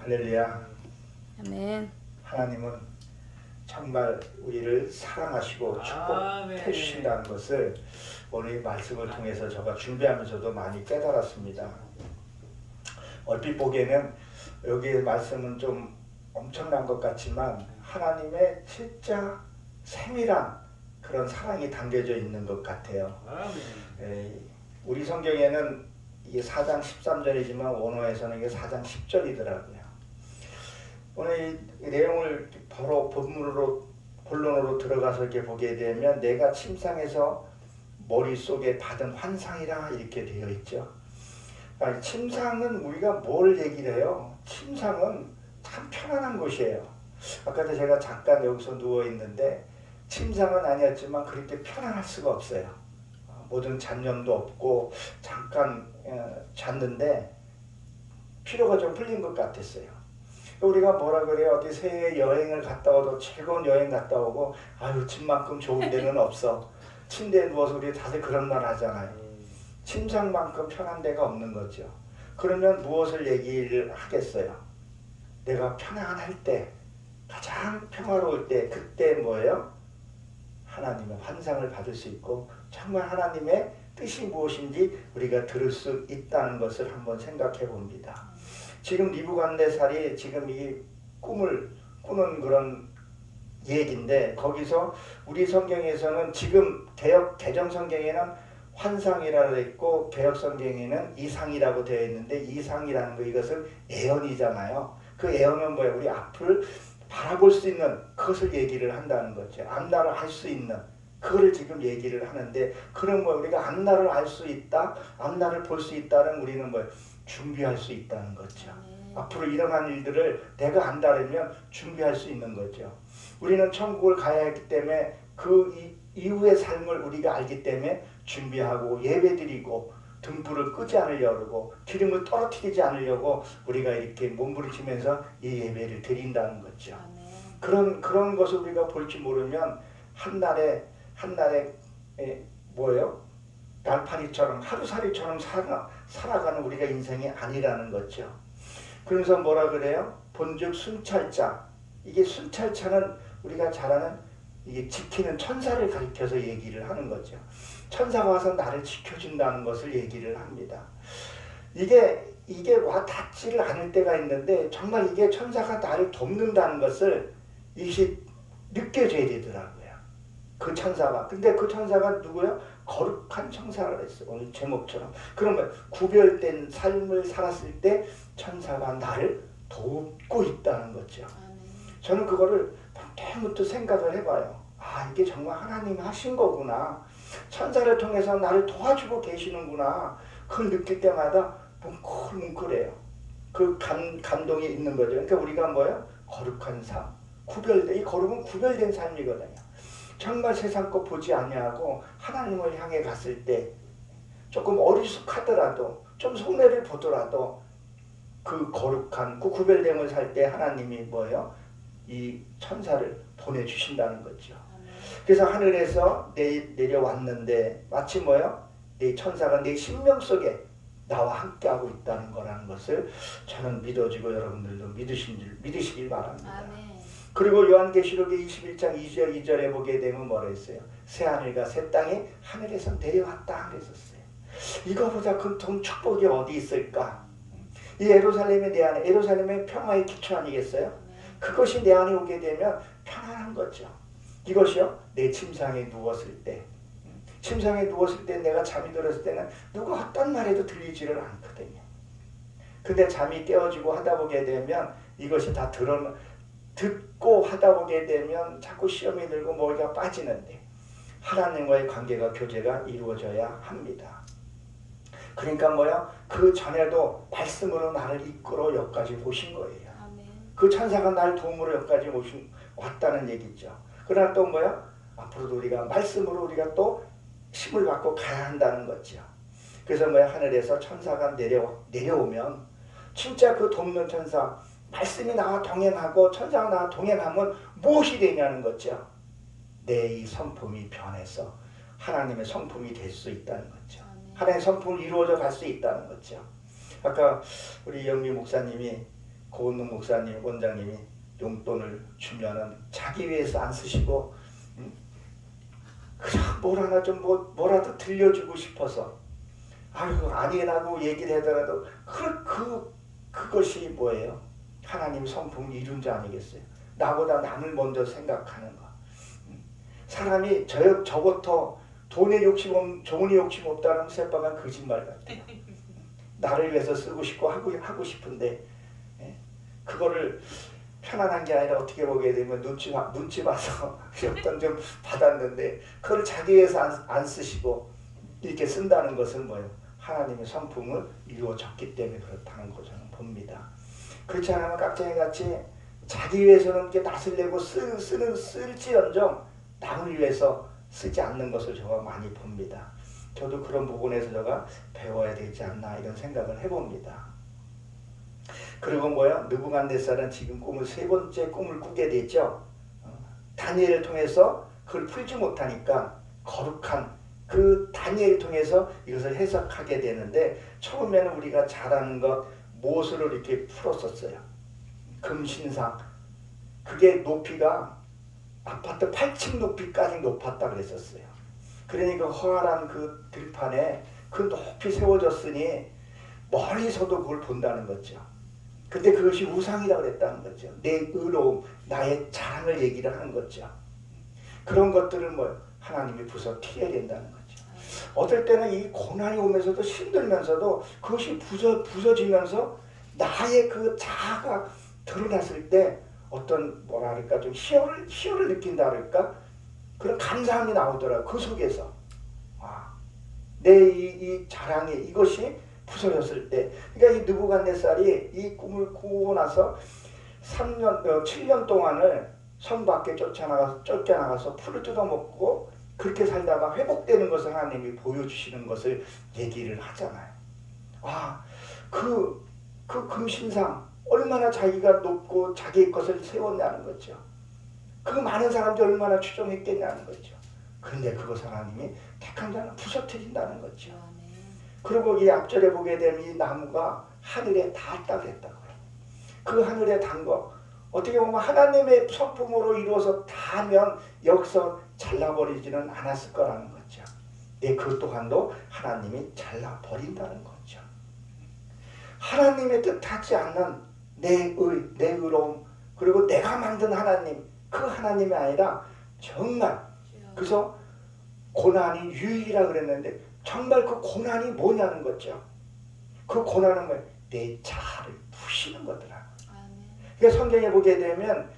할렐루야. 아멘. 하나님은 정말 우리를 사랑하시고 축복해 주신다는 것을 오늘 이 말씀을 통해서 제가 준비하면서도 많이 깨달았습니다. 얼핏 보기에는 여기의 말씀은 좀 엄청난 것 같지만 하나님의 진짜 세밀한 그런 사랑이 담겨져 있는 것 같아요. 우리 성경에는 이게 4장 13절이지만 원어에서는 이게 4장 10절이더라고요. 오늘 이 내용을 바로 본론으로 들어가서 이렇게 보게 되면 내가 침상에서 머릿속에 받은 환상이라 이렇게 되어 있죠. 아니, 침상은 우리가 뭘 얘기를 해요? 침상은 참 편안한 곳이에요. 아까도 제가 잠깐 여기서 누워 있는데 침상은 아니었지만 그렇게 편안할 수가 없어요. 모든 잡념도 없고 잠깐 잤는데 피로가 좀 풀린 것 같았어요. 우리가 뭐라 그래요? 어디 새해 여행을 갔다 와도 즐거운 여행 갔다 오고 아유 집만큼 좋은 데는 없어. 침대에 누워서 우리 다들 그런 말 하잖아요. 침상만큼 편한 데가 없는 거죠. 그러면 무엇을 얘기를 하겠어요? 내가 편안할 때, 가장 평화로울 때, 그때 뭐예요? 하나님의 환상을 받을 수 있고 정말 하나님의 뜻이 무엇인지 우리가 들을 수 있다는 것을 한번 생각해 봅니다. 지금 느부갓네살이 지금 이 꿈을 꾸는 그런 얘기인데 거기서 우리 성경에서는 지금 개정 성경에는 환상이라고 되어 있고 개역 성경에는 이상이라고 되어 있는데 이상이라는 거 이것은 예언이잖아요. 그 예언은 뭐예요? 우리 앞을 바라볼 수 있는 그것을 얘기를 한다는 거죠. 앞날을 알 수 있는 그거를 지금 얘기를 하는데 그런 뭐 우리가 앞날을 알 수 있다, 앞날을 볼 수 있다는 우리는 뭐 준비할 수 있다는 거죠. 앞으로 일어난 일들을 내가 안다면 준비할 수 있는 거죠. 우리는 천국을 가야 했기 때문에 그 이후의 삶을 우리가 알기 때문에 준비하고 예배드리고 등불을 끄지 않으려고 기름을 떨어뜨리지 않으려고 우리가 이렇게 몸부림치면서 이 예배를 드린다는 거죠. 그런 것을 우리가 볼지 모르면 한날에 뭐예요? 날파리처럼 하루살이처럼 살아가는 우리가 인생이 아니라는 거죠. 그래서 뭐라 그래요? 본즉 순찰자. 이게 순찰자는 우리가 잘 아는 이게 지키는 천사를 가리켜서 얘기를 하는 거죠. 천사가 와서 나를 지켜준다는 것을 얘기를 합니다. 이게 와 닿지를 않을 때가 있는데 정말 이게 천사가 나를 돕는다는 것을 이것이 느껴져야 되더라고요. 그 천사가. 근데 그 천사가 누구야? 거룩한 천사를 했어. 오늘 제목처럼. 그러면 구별된 삶을 살았을 때 천사가 나를 돕고 있다는 거죠. 저는 그거를 때부터 생각을 해봐요. 아, 이게 정말 하나님이 하신 거구나. 천사를 통해서 나를 도와주고 계시는구나. 그걸 느낄 때마다 뭉클뭉클해요. 그 감동이 있는 거죠. 그러니까 우리가 뭐예요? 거룩한 삶. 이 거룩은 구별된 삶이거든요. 정말 세상 것 보지 아니하고 하나님을 향해 갔을 때 조금 어리숙하더라도 좀 손해를 보더라도 그 거룩한 그 구별됨을 살 때 하나님이 뭐예요? 이 천사를 보내주신다는 거죠. 그래서 하늘에서 내려왔는데 마치 뭐예요? 내 천사가 내 심령 속에 나와 함께하고 있다는 거라는 것을 저는 믿어지고 여러분들도 믿으시길 바랍니다. 아멘. 그리고 요한계시록의 21장 2절에 보게 되면 뭐라 했어요? 새하늘과 새 땅이 하늘에서 내려왔다 그랬었어요. 이거보다 큰 축복이 어디 있을까? 이 예루살렘이 내 안에, 예루살렘의 평화의 기초 아니겠어요? 그것이 내 안에 오게 되면 편안한 거죠. 이것이요, 내 침상에 누웠을 때, 침상에 누웠을 때 내가 잠이 들었을 때는 누가 어떤 말해도 들리지를 않거든요. 근데 잠이 깨어지고 하다 보게 되면 이것이 다 듣고 하다 보게 되면 자꾸 시험이 들고 머리가 빠지는데 하나님과의 관계가 교제가 이루어져야 합니다. 그러니까 뭐야? 그 전에도 말씀으로 나를 이끌어 여기까지 오신 거예요. 그 천사가 나를 도움으로 여기까지 왔다는 얘기죠. 그러나 또 뭐야? 앞으로도 우리가 말씀으로 우리가 또 힘을 받고 가야 한다는 거죠. 그래서 뭐야? 하늘에서 천사가 내려오면 진짜 그 돕는 천사, 말씀이 나와 동행하고 천사가 나와 동행하면 무엇이 되냐는 거죠. 내 이 성품이 변해서 하나님의 성품이 될 수 있다는 거죠. 하나님의 성품을 이루어져 갈 수 있다는 거죠. 아까 우리 영미 목사님이 고은능 목사님, 원장님이 용돈을 주면은 자기 위해서 안 쓰시고 그냥 뭘 하나 좀 뭐라도 들려주고 싶어서 아이고 아니라고 얘기를 하더라도 그것이 뭐예요? 하나님 성품을 이룬 자 아니겠어요? 나보다 남을 먼저 생각하는 거. 사람이 저부터 돈에 욕심 없다는 새빨간 거짓말 같아요. 나를 위해서 쓰고 싶고 하고 싶은데 그거를 편안한 게 아니라 어떻게 보게 되면 눈치 봐서 용돈 좀 받았는데 그걸 자기 위해서 안 쓰시고 이렇게 쓴다는 것은 뭐예요? 하나님의 성품을 이루어졌기 때문에 그렇다는 거 저는 봅니다. 그렇지 않으면 깍쟁이같이 자기 위해서는 이렇게 낯을 내고 쓸지언정 남을 위해서 쓰지 않는 것을 제가 많이 봅니다. 저도 그런 부분에서 제가 배워야 되지 않나 이런 생각을 해봅니다. 그리고 뭐야? 느부갓네살은 지금 세 번째 꿈을 꾸게 됐죠. 다니엘을 통해서 그걸 풀지 못하니까 거룩한 그 다니엘을 통해서 이것을 해석하게 되는데 처음에는 우리가 잘 아는 것 못으로 이렇게 풀었었어요. 금신상. 그게 높이가 아파트 8층 높이까지 높았다 그랬었어요. 그러니까 허활한 그 들판에 그 높이 세워졌으니 멀리서도 그걸 본다는 거죠. 근데 그것이 우상이라고 그랬다는 거죠. 내 의로움, 나의 자랑을 얘기를 하는 거죠. 그런 것들을 하나님이 부서뜨려야 된다는 거죠. 어떨 때는 이 고난이 오면서도 힘들면서도 그것이 부서지면서 나의 그 자아가 드러났을 때 어떤 뭐랄까 좀 희열을 느낀다 그럴까 그런 감사함이 나오더라고요. 그 속에서 내 이 자랑이 이것이 부서졌을 때 그러니까 이 느부갓네살이 이 꿈을 꾸고 나서 7년 동안을 성 밖에 쫓겨나가서 풀을 뜯어먹고 그렇게 살다가 회복되는 것을 하나님이 보여주시는 것을 얘기를 하잖아요. 그 금신상 얼마나 자기가 높고 자기의 것을 세웠냐는 거죠. 그 많은 사람들이 얼마나 추종했겠냐는 거죠. 그런데 그것을 하나님이 택한 자는 부서뜨린다는 거죠. 그리고 이 앞절에 보게 되면 이 나무가 하늘에 닿았다고 했다고요. 그 하늘에 닿은 거 어떻게 보면 하나님의 성품으로 이루어서 닿으면 여기서 잘라버리지는 않았을 거라는 거죠. 그 또한도 하나님이 잘라버린다는 거죠. 하나님의 뜻하지 않는 내 의로움 그리고 내가 만든 하나님 그 하나님이 아니라 정말 그래서 고난이 유익이라 그랬는데 정말 그 고난이 뭐냐는 거죠. 그 고난은 뭐예요? 내 자아를 부시는 거더라고요. 그러니까 성경에 보게 되면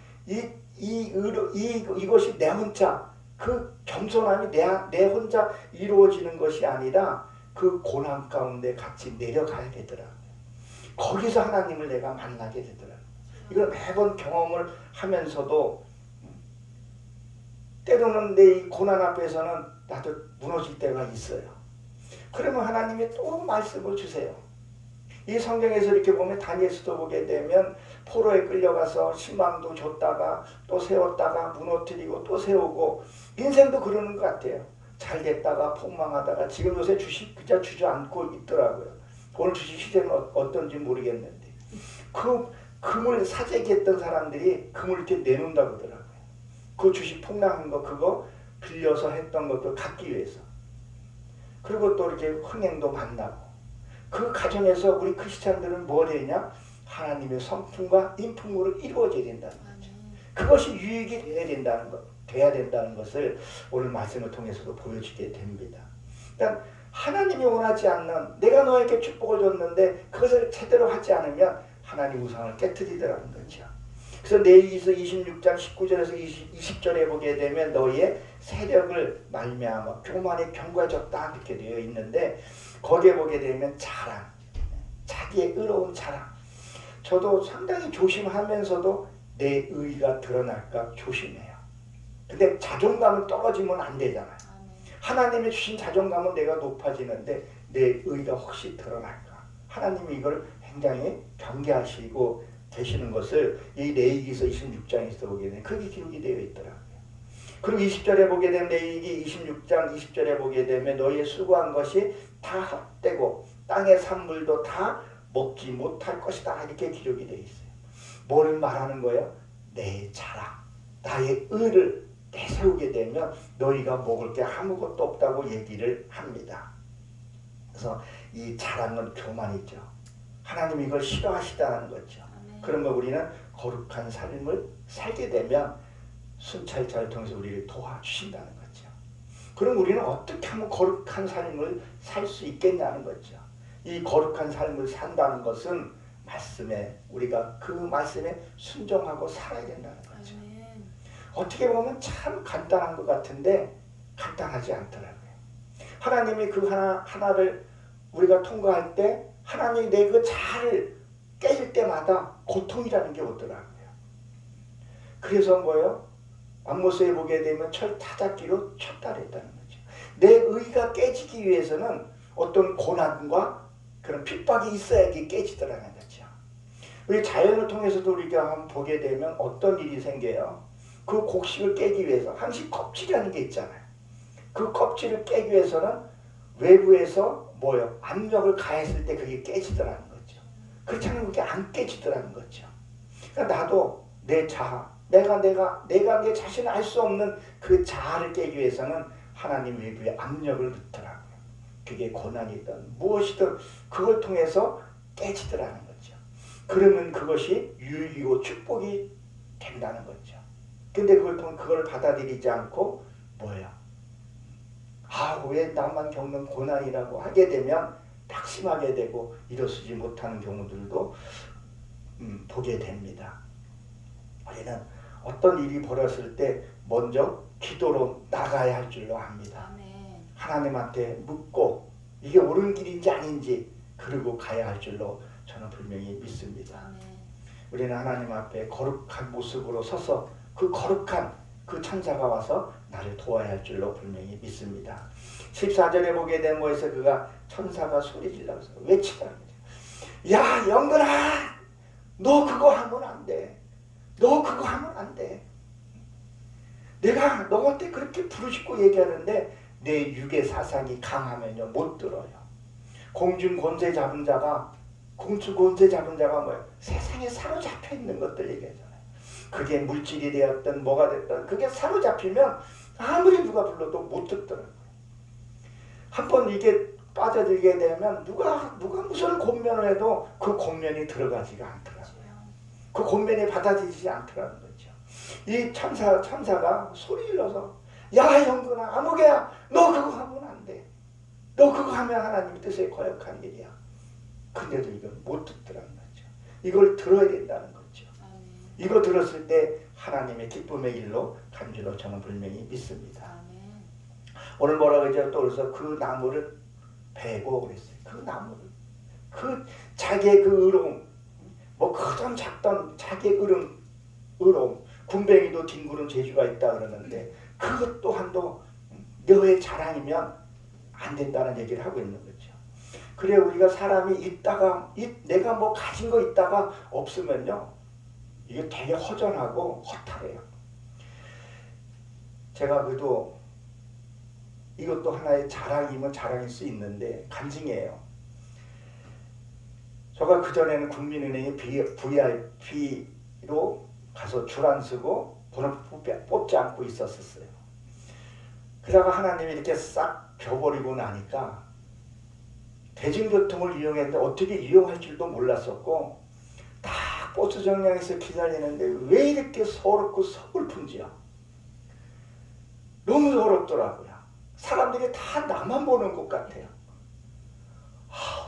이것이 내 혼자 그 겸손함이 내 혼자 이루어지는 것이 아니라 그 고난 가운데 같이 내려가야 되더라고요. 거기서 하나님을 내가 만나게 되더라고요. 이걸 매번 경험을 하면서도 때로는 내 이 고난 앞에서는 나도 무너질 때가 있어요. 그러면 하나님이 또 말씀을 주세요. 이 성경에서 이렇게 보면 다니엘서도 보게 되면 포로에 끌려가서 신망도 줬다가 또 세웠다가 무너뜨리고 또 세우고 인생도 그러는 것 같아요. 잘 됐다가 폭망하다가 지금 요새 주식 그저 주저앉고 있더라고요. 오늘 주식 시대는 어떤지 모르겠는데 그 금을 사재기했던 사람들이 금을 이렇게 내놓는다고 그러더라고요. 그 주식 폭락한 거 그거 빌려서 했던 것도 갚기 위해서. 그리고 또 이렇게 흥행도 만나고 그 과정에서 우리 크리스찬들은 뭘 했냐? 하나님의 성품과 인품으로 이루어져야 된다는 거죠. 그것이 유익이 돼야 된다는 것을 오늘 말씀을 통해서도 보여주게 됩니다. 그러니까 하나님이 원하지 않는 내가 너에게 축복을 줬는데 그것을 제대로 하지 않으면 하나님 우상을 깨트리더라는 거죠. 그래서 레위기서 26장 19절에서 20절에 보게 되면 너희의 세력을 말미암아 교만이 견고해졌다 이렇게 되어 있는데 거기에 보게 되면 자랑, 자기의 의로운 자랑. 저도 상당히 조심하면서도 내 의의가 드러날까 조심해요. 근데 자존감은 떨어지면 안 되잖아요. 하나님이 주신 자존감은 내가 높아지는데 내 의의가 혹시 드러날까. 하나님이 이걸 굉장히 경계하시고 계시는 것을 이 레위기서 26장에서 보게 되면 그게 기록이 되어 있더라고요. 그리고 20절에 보게 되면 레위기 26장 20절에 보게 되면 너희의 수고한 것이 다 헛되고 땅의 산물도 다 먹지 못할 것이다 이렇게 기록이 되어 있어요. 뭐를 말하는 거예요? 내 자랑, 나의 의를 내세우게 되면 너희가 먹을 게 아무것도 없다고 얘기를 합니다. 그래서 이 자랑은 교만이죠. 하나님이 이걸 싫어하시다는 거죠. 그러면 우리는 거룩한 삶을 살게 되면 순찰자를 통해서 우리를 도와주신다는 거죠. 그럼 우리는 어떻게 하면 거룩한 삶을 살 수 있겠냐는 거죠. 이 거룩한 삶을 산다는 것은 말씀에, 우리가 그 말씀에 순종하고 살아야 된다는 거죠. 어떻게 보면 참 간단한 것 같은데 간단하지 않더라고요. 하나님이 그 하나를 우리가 통과할 때 하나님이 내 그 자아를 깨질 때마다 고통이라는 게 오더라고요. 그래서 뭐예요? 암모스에 보게 되면 철 타작기로 쳤다 그랬다는 거죠. 내 의가 깨지기 위해서는 어떤 고난과 그런 핍박이 있어야지 깨지더라는 거죠. 우리 자연을 통해서도 우리가 한번 보게 되면 어떤 일이 생겨요? 그 곡식을 깨기 위해서 항상 껍질이라는 게 있잖아요. 그 껍질을 깨기 위해서는 외부에서 뭐요? 압력을 가했을 때 그게 깨지더라는 거죠. 그렇지 않으면 그게 안 깨지더라는 거죠. 그러니까 나도 내 자아, 내가 내 자신을 알 수 없는 그 자아를 깨기 위해서는 하나님 외부에 압력을 넣더라고요. 그게 고난이든 무엇이든 그걸 통해서 깨지더라는 거죠. 그러면 그것이 유익이고 축복이 된다는 거죠. 근데 그걸 받아들이지 않고 뭐예요? 왜 나만 겪는 고난이라고 하게 되면 낙심하게 되고 일어서지 못하는 경우들도 보게 됩니다. 우리는 어떤 일이 벌어졌을 때 먼저 기도로 나가야 할 줄로 압니다. 아멘. 하나님한테 묻고 이게 옳은 길인지 아닌지 그리고 가야 할 줄로 저는 분명히 믿습니다. 아멘. 우리는 하나님 앞에 거룩한 모습으로 서서 그 거룩한 그 천사가 와서 나를 도와야 할 줄로 분명히 믿습니다. 14절에 보게 된 거에서 그가 천사가 소리 질러서 외치더라는 거죠. 야 영근아, 너 그거 하면 안 돼. 너 그거 하면 안 돼. 내가 너한테 그렇게 부르짖고 얘기하는데 내 육의 사상이 강하면요 못 들어요. 공중 권세 잡은 자가 뭐예요? 세상에 사로잡혀 있는 것들 얘기하잖아요. 그게 물질이 되었든 뭐가 됐든 그게 사로잡히면 아무리 누가 불러도 못 듣더라고요. 한번 이게 빠져들게 되면 누가 무슨 권면을 해도 그 권면이 들어가지가 않더라고요. 그 권면이 받아들이지 않더라는 거죠. 이 천사가 소리 질러서 야 영근아 아무개야 너 그거 하면 안 돼. 너 그거 하면 하나님 뜻에 거역한 일이야. 근데도 이걸 못 듣더라는 거죠. 이걸 들어야 된다는 거죠. 이거 들었을 때 하나님의 기쁨의 길로 간 줄로 저는 분명히 믿습니다. 오늘 뭐라 그러죠? 또 그래서 그 나무를 베고 그랬어요. 그 나무를. 그 자기의 그 의로움, 뭐 크던 작던 자기의 의로움, 군뱅이도 뒹구는 재주가 있다 그러는데 그것 또한도 너의 자랑이면 안 된다는 얘기를 하고 있는 거죠. 그래 우리가 사람이 있다가 내가 뭐 가진 거 있다가 없으면요 이게 되게 허전하고 허탈해요. 제가 그래도 이것도 하나의 자랑이면 자랑일 수 있는데 간증이에요. 제가 그전에는 국민은행에 VIP로 가서 줄 안 서고 번호 뽑지 않고 있었어요. 그러다가 하나님이 이렇게 싹 벼버리고 나니까 대중교통을 이용했는데 어떻게 이용할 줄도 몰랐었고 다 버스 정류장에서 기다리는데 왜 이렇게 서럽고 서글픈지요. 너무 서럽더라고요. 사람들이 다 나만 보는 것 같아요.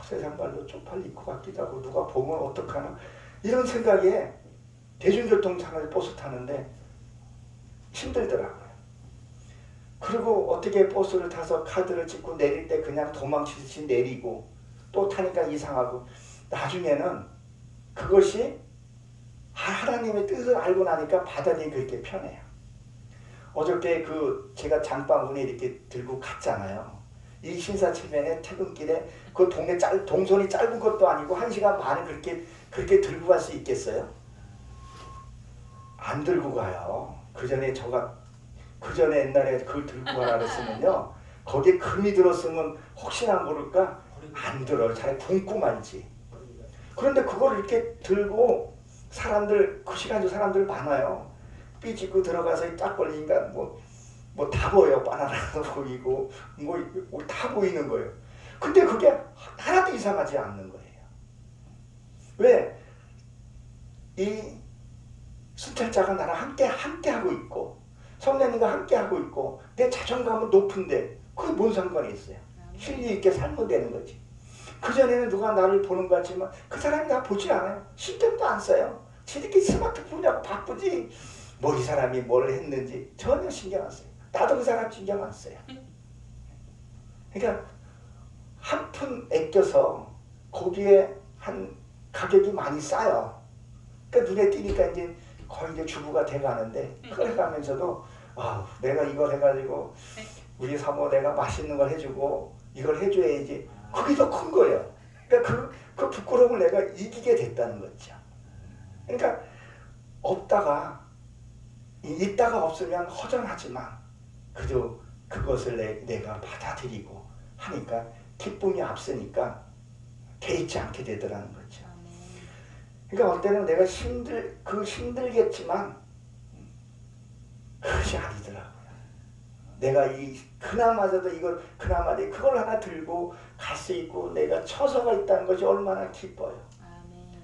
세상 말로 쪽팔릴 것 같기도 하고 누가 보면 어떡하나 이런 생각에 대중교통 타는 버스 타는데 힘들더라고요. 그리고 어떻게 버스를 타서 카드를 찍고 내릴 때 그냥 도망치듯이 내리고 또 타니까 이상하고 나중에는 그것이 하나님의 뜻을 알고 나니까 받아들이기 그렇게 편해요. 어저께 제가 장바구니 이렇게 들고 갔잖아요. 이 신사체면에 퇴근길에 그 동선이 짧은 것도 아니고 1시간 반을 그렇게 들고 갈 수 있겠어요? 안 들고 가요. 그 전에 옛날에 그걸 들고 가라 그랬으면요. 거기에 금이 들었으면 혹시나 모를까 안 들어요. 차라리 굶고 말지. 그런데 그걸 이렇게 들고 사람들 그 시간도 사람들 많아요. 삐집고 들어가서 딱 걸리니까 뭐 다 보여. 바나나도 보이고 뭐 다 보이는 거예요. 근데 그게 하나도 이상하지 않는 거예요. 왜? 이 순찰자가 나랑 함께 하고 있고 성령님과 함께 하고 있고 내 자존감은 높은데 그게 뭔 상관이 있어요. 실리 있게 살면 되는 거지. 그전에는 누가 나를 보는 것 같지만 그 사람이 나 보지 않아요. 신경도 안 써요. 지들끼리 스마트폰이라고 바쁘지 뭐 이 사람이 뭘 했는지 전혀 신경 안 써요. 나도 그 사람 신경 안 써요. 그러니까 한 푼 아껴서 거기에 한 가격이 많이 싸요. 그러니까 눈에 띄니까 이제 거의 이제 주부가 돼가는데 그래 가면서도 내가 이걸 해가지고 우리 사모 내가 맛있는 걸 해주고 이걸 해줘야지. 그게 더 큰 거예요. 그러니까 그 부끄러움을 내가 이기게 됐다는 거죠. 그러니까 있다가 없으면 허전하지만 그저 그것을 내가 받아들이고 하니까 기쁨이 앞서니까 개의치 않게 되더라는 거죠. 그러니까 어떨 때는 내가 힘들겠지만 그것이 아니더라고요. 내가 그나마저도 그걸 하나 들고 갈 수 있고 내가 처서가 있다는 것이 얼마나 기뻐요.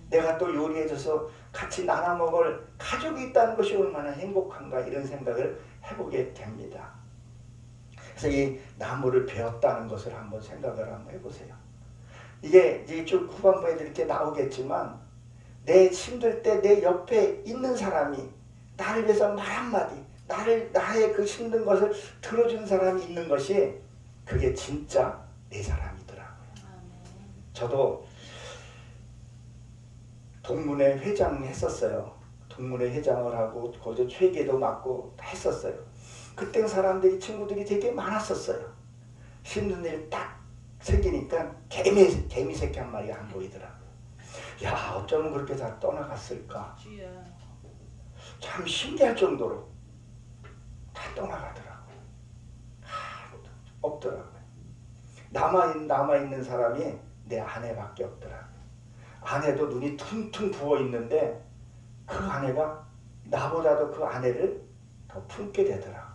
내가 또 요리해줘서 같이 나눠 먹을 가족이 있다는 것이 얼마나 행복한가 이런 생각을 해보게 됩니다. 그래서 이 나무를 베었다는 것을 한번 생각을 한번 해보세요. 이게 쭉 후반부에 이렇게 나오겠지만 내 힘들 때 내 옆에 있는 사람이 나를 위해서 말 한마디 나의 그 힘든 것을 들어준 사람이 있는 것이 그게 진짜 내 사람이더라고요. 저도 동문회 회장 했었어요. 동문회 회장을 하고 거기서 회계도 맡고 했었어요. 그때 친구들이 되게 많았었어요. 힘든 일 딱 생기니까 개미 새끼 한 마리가 안 보이더라고요. 야, 어쩌면 그렇게 다 떠나갔을까. 참 신기할 정도로 다 떠나가더라고요. 없더라고요. 남아있는 사람이 내 아내밖에 없더라고요. 아내도 눈이 퉁퉁 부어있는데 그 아내가 나보다도 그 아내를 더 품게 되더라고요.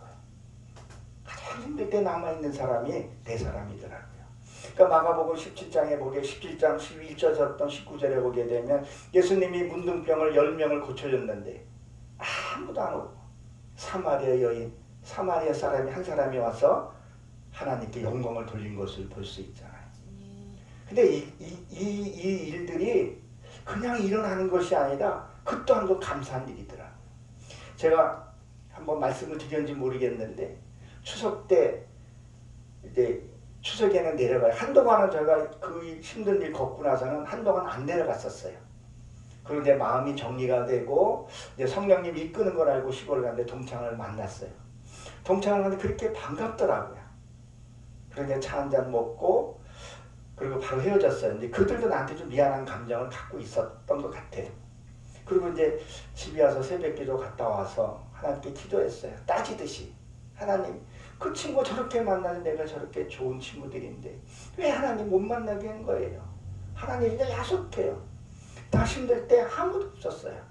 가장 힘들 때 남아있는 사람이 내 사람이더라고요. 그러니까 마가복음 17장에 보게 17장 11절부터 19절에 보게 되면 예수님이 문둥병을 10명을 고쳐줬는데 아무도 안 오고 사마리아 여인, 사마리아 사람이 한 사람이 와서 하나님께 영광을 돌린 것을 볼 수 있잖아요. 근데 이 일들이 그냥 일어나는 것이 아니라 그 또한 감사한 일이더라고요. 제가 한번 말씀을 드렸는지 모르겠는데 추석 때 이제 추석에는 내려가요. 한동안은 제가 그 힘든 일 겪고 나서는 한동안 안 내려갔었어요. 그리고 내 마음이 정리가 되고 이제 성령님이 이끄는 걸 알고 시골 갔는데 동창을 만났어요. 동창을 하는데 그렇게 반갑더라고요. 그래서 차 한잔 먹고 그리고 바로 헤어졌어요. 근데 그들도 나한테 좀 미안한 감정을 갖고 있었던 것 같아요. 그리고 이제 집에 와서 새벽기도 갔다 와서 하나님께 기도했어요. 따지듯이 하나님 그 친구 저렇게 만나는 내가 저렇게 좋은 친구들인데 왜 하나님 못 만나게 한 거예요. 하나님 이제 야속해요. 나 힘들 때 아무도 없었어요.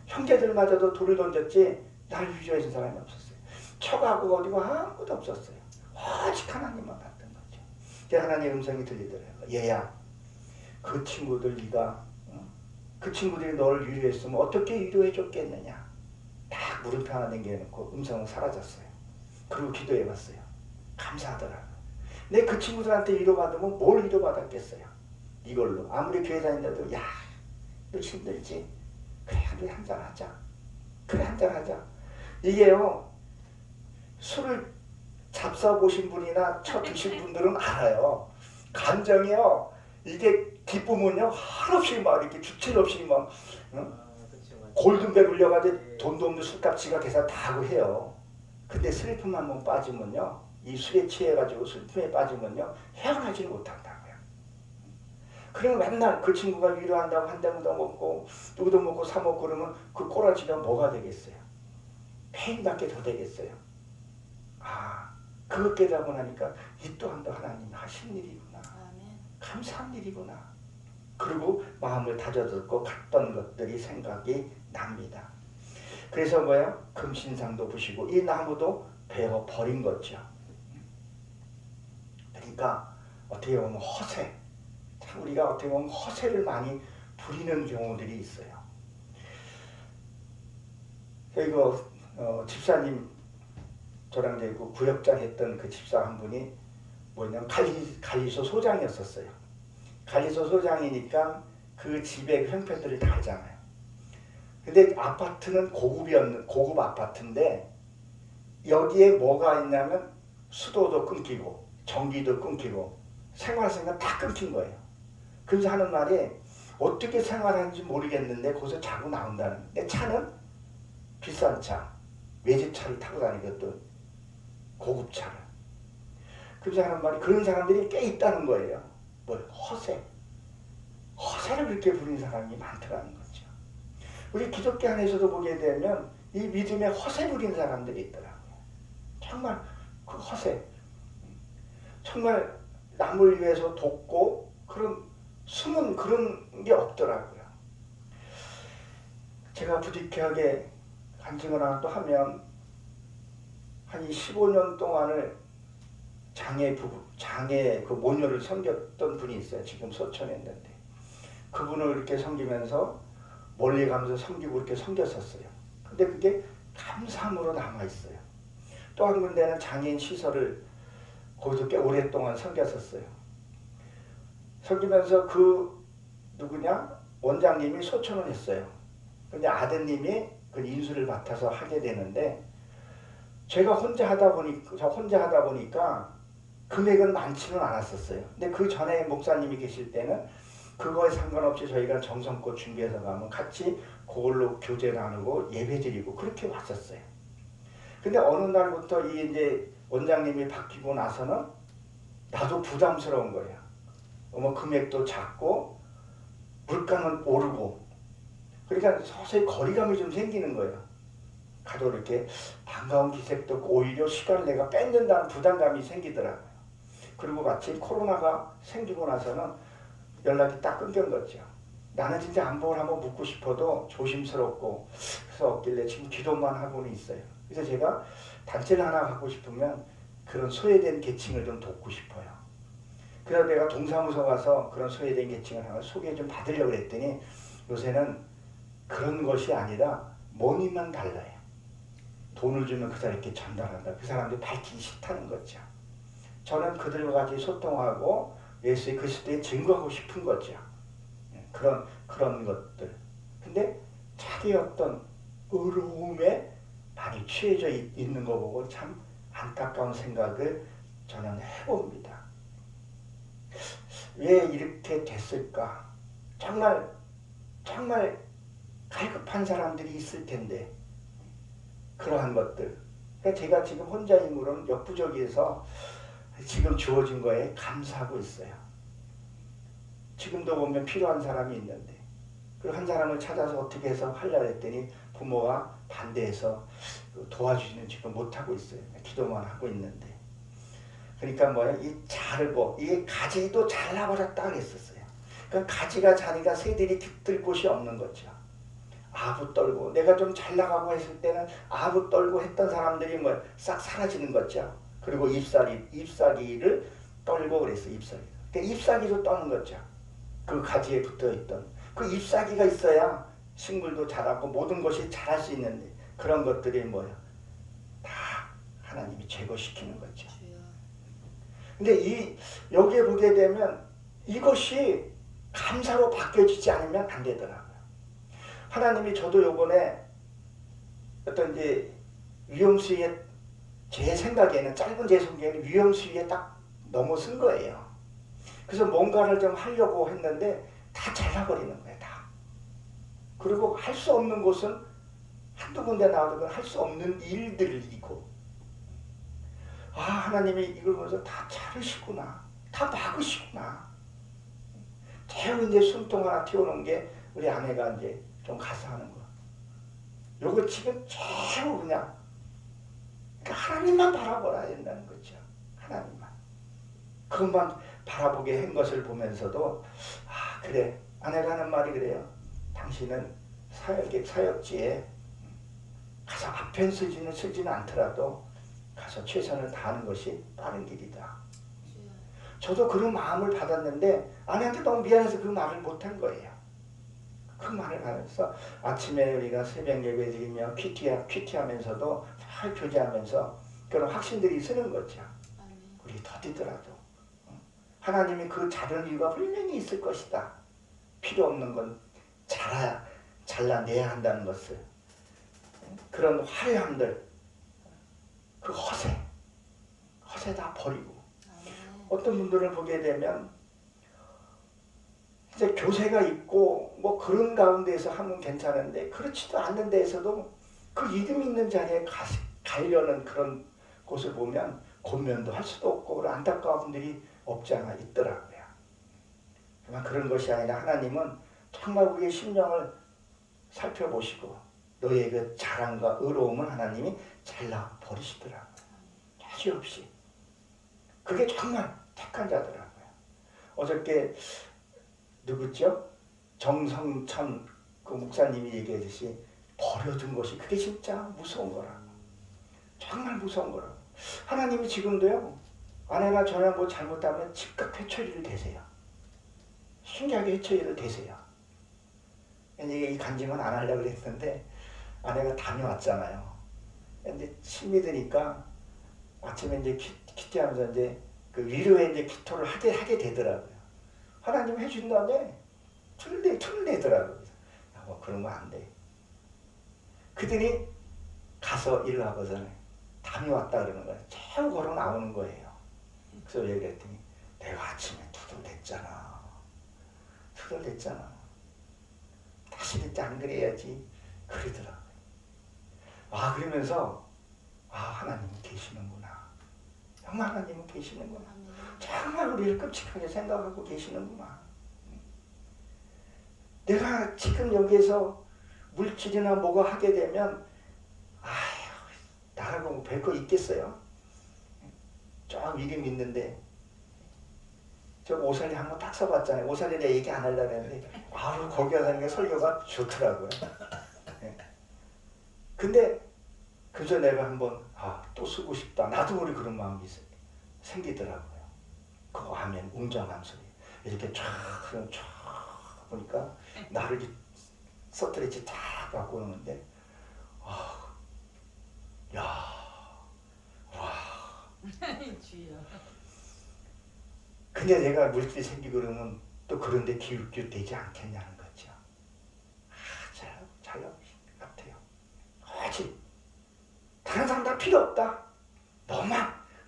형제들마저도 돌을 던졌지 날 위로해준 사람이 없었어요. 쳐가고 어디고 아무도 없었어요. 오직 하나님만 봤던 거죠. 이제 하나님의 음성이 들리더라고요. 얘야 그 친구들 네가 그 친구들이 너를 위로했으면 어떻게 위로해 줬겠느냐. 딱 물음표 하나 남겨놓고 음성은 사라졌어요. 그리고 기도해봤어요. 감사하더라고요. 내 그 친구들한테 위로받으면 뭘 위로받았겠어요. 이걸로 아무리 교회 다닌다도 야 너 힘들지? 그래 우리 한잔하자. 그래 한잔하자. 이게요 술을 잡숴보신 분이나 쳐드신 분들은 알아요. 감정이요 이게 기쁨은요 한없이 막 이렇게 주체 없이 막 골든벨 울려가지고 돈도 없는 술값지가 계산 다 하고 해요. 근데 슬픔 한번 빠지면요 이 술에 취해가지고 슬픔에 빠지면요 헤어나지를 못한다고요. 그러면 맨날 그 친구가 위로한다고 한 대도 먹고 누구도 먹고 사 먹고 그러면 그 꼬라지가 뭐가 되겠어요. 페인밖에 더 되겠어요. 그것 깨닫고 나니까 이 또한 더 하나님 하신 일이구나. 감사한 일이구나. 그리고 마음을 다져듣고 갔던 것들이 생각이 납니다. 그래서 뭐예요? 금신상도 부시고 이 나무도 베어 버린 거죠. 그러니까 어떻게 보면 허세, 우리가 어떻게 보면 허세를 많이 부리는 경우들이 있어요. 이거 집사님, 저랑 이제 그 구역장 했던 그 집사 한 분이 뭐냐면 관리소 소장이었었어요. 관리소 소장이니까 그 집의 형편들이 다르잖아요. 근데 아파트는 고급 아파트인데 여기에 뭐가 있냐면 수도도 끊기고 전기도 끊기고 생활생활 다 끊긴 거예요. 그래서 하는 말이 어떻게 생활하는지 모르겠는데 거기서 자고 나온다는. 내 차는 비싼 차, 외제차를 타고 다니거든. 고급차를. 그래서 하는 말이 그런 사람들이 꽤 있다는 거예요. 뭐 허세. 허세를 그렇게 부리는 사람이 많더라는 거죠. 우리 기독교 안에서도 보게 되면 이 믿음에 허세 부리는 사람들이 있더라고요. 정말 그 허세. 정말 남을 위해서 돕고 그런 숨은 그런 게 없더라고요. 제가 부득이하게 간증을 하나 또 하면 한 15년 동안을 장애 그 모녀를 섬겼던 분이 있어요. 지금 소천에 있는데. 그분을 이렇게 섬기면서 멀리 가면서 섬기고 이렇게 섬겼었어요. 근데 그게 감사함으로 남아있어요. 또 한 군데는 장애인 시설을 거기서 꽤 오랫동안 섬겼었어요. 섬기면서 그 누구냐? 원장님이 소천을 했어요. 근데 아드님이 그 인수를 맡아서 하게 되는데 제가 혼자 하다 보니까 금액은 많지는 않았었어요. 근데 그 전에 목사님이 계실 때는 그거에 상관없이 저희가 정성껏 준비해서 가면 같이 그걸로 교제 나누고 예배 드리고 그렇게 왔었어요. 근데 어느 날부터 이제 원장님이 바뀌고 나서는 나도 부담스러운 거예요. 뭐 금액도 작고 물가는 오르고 그러니까 서서히 거리감이 좀 생기는 거예요. 가도 이렇게 반가운 기색도 없고 오히려 시간을 내가 뺏는다는 부담감이 생기더라고요. 그리고 마침 코로나가 생기고 나서는 연락이 딱 끊긴 거죠. 나는 진짜 안부를 한번 묻고 싶어도 조심스럽고 그래서 없길래 지금 기도만 하고는 있어요. 그래서 제가 단체를 하나 갖고 싶으면 그런 소외된 계층을 좀 돕고 싶어요. 그래서 내가 동사무소 가서 그런 소외된 계층을 하나 소개 좀 받으려고 했더니 요새는 그런 것이 아니라 머니만 달라요. 돈을 주면 그 사람께 전달한다. 그 사람들 밝히기 싫다는 거죠. 저는 그들과 같이 소통하고 예수의 그리스도에 증거하고 싶은 거죠. 그런 것들. 근데 자기 어떤 의로움에 많이 취해져 있는 거 보고 참 안타까운 생각을 저는 해봅니다. 왜 이렇게 됐을까? 정말 갈급한 사람들이 있을 텐데 그러한 것들. 그러니까 제가 지금 혼자 힘으로는 역부족에서 지금 주어진 거에 감사하고 있어요. 지금도 보면 필요한 사람이 있는데 그 한 사람을 찾아서 어떻게 해서 하려고 했더니 부모가 반대해서 도와주지는 지금 못하고 있어요. 기도만 하고 있는데. 그러니까 뭐야? 이 자르고 이 가지도 잘라버렸다 그랬었어요. 그러니까 가지가 자니까 새들이 깃들 곳이 없는 거죠. 아부 떨고 내가 좀 잘 나가고 했을 때는 아부 떨고 했던 사람들이 뭐 싹 사라지는 거죠. 그리고 잎사귀를 떨고 그랬어요. 잎사귀. 그러니까 잎사귀도 떠는 거죠. 그 가지에 붙어있던 그 잎사귀가 있어야 식물도 자라고 모든 것이 자랄 수 있는데 그런 것들이 뭐예요? 다 하나님이 제거시키는 거죠. 근데 여기에 보게 되면 이것이 감사로 바뀌어지지 않으면 안 되더라고요. 하나님이 저도 요번에 어떤 이제 위험수위에 제 생각에는 짧은 제 성경에는 위험수위에 딱 넘어선 거예요. 그래서 뭔가를 좀 하려고 했는데 다 잘라버리는 거예요. 다. 그리고 할 수 없는 곳은 한두 군데 나와도 할 수 없는 일들이고 하나님이 이걸 보면서 다 자르시구나. 다 막으시구나. 제일 이제 숨통 하나 튀어놓은 게 우리 아내가 이제 좀 가서 하는 거. 요거 지금 제일 그냥 그러니까 하나님만 바라보라 된다는 거죠. 하나님만. 그것만 바라보게 한 것을 보면서도 그래 아내가 하는 말이 그래요. 당신은 사역지에 가서 앞에 서지는 않더라도 가서 최선을 다하는 것이 빠른 길이다. 저도 그런 마음을 받았는데 아내한테 너무 미안해서 그 말을 못한 거예요. 그 말을 하면서 아침에 우리가 새벽 예배 드리며 큐티하면서도 잘 교제하면서 그런 확신들이 쓰는 거죠. 우리 더디더라도 하나님이 그 자른 이유가 분명히 있을 것이다. 필요 없는 건 잘라내야 한다는 것을, 그런 화려함들, 그 허세 다 버리고. 어떤 분들을 보게 되면 이제 교세가 있고 뭐 그런 가운데에서 하면 괜찮은데 그렇지도 않는 데에서도 그 이름 있는 자리에 가려는 그런 곳을 보면 권면도 할 수도 없고 그런 안타까운 분들이 없지 않아 있더라고요. 그런 것이 아니라 하나님은 정말 우리의 심령을 살펴보시고 너의 그 자랑과 의로움을 하나님이 잘라버리시더라고요. 여지없이. 그게 정말 택한 자더라고요. 어저께 누구죠? 정성천 그 목사님이 얘기했듯이 버려둔 것이 그게 진짜 무서운 거라고. 정말 무서운 거라고. 하나님이 지금도요. 아내나 저나 뭐 잘못하면 즉각 회초리를 대세요. 신기하게 회초리를 대세요. 이 간증은 안 하려고 그랬는데 아내가 다녀왔잖아요. 근데 침이 드니까 아침에 이제 키티하면서 이제 그 위로에 이제 기도를 하게 되더라고요. 하나님 해준 다음에 틀을 내더라고요. 뭐 그런 거 안 돼. 그들이 가서 일을 하거든요. 담이 왔다 그러는 거예요. 쭉 걸어 나오는 거예요. 그래서 얘기했더니 내가 아침에 투덜댔잖아. 다시 이제 안 그래야지. 그러더라고요. 그러면서 하나님은 계시는구나. 정말 하나님은 계시는구나. 정말 우리를 끔찍하게 생각하고 계시는구나. 내가 지금 여기에서 물질이나 뭐가 하게 되면 나라고 뭐 별거 있겠어요? 좀 이름 있는데 저 오사리 한번 딱 써봤잖아요. 오사리 내가 얘기 안 하려고 했는데 거기 가서 하는 게 설교가 좋더라고요. 근데 그저 내가 한번 또 쓰고 싶다. 나도 모르게 그런 마음이 생기더라고요. 그거 하면 웅장한 소리. 이렇게 쫙 보니까 나를 서투리지 다 갖고 오는데 근데 내가 물질이 생기고 그러면 또 그런데 기웃기웃되지 않겠냐는 거죠. 잘 같아요. 오직 다른 사람 다 필요 없다.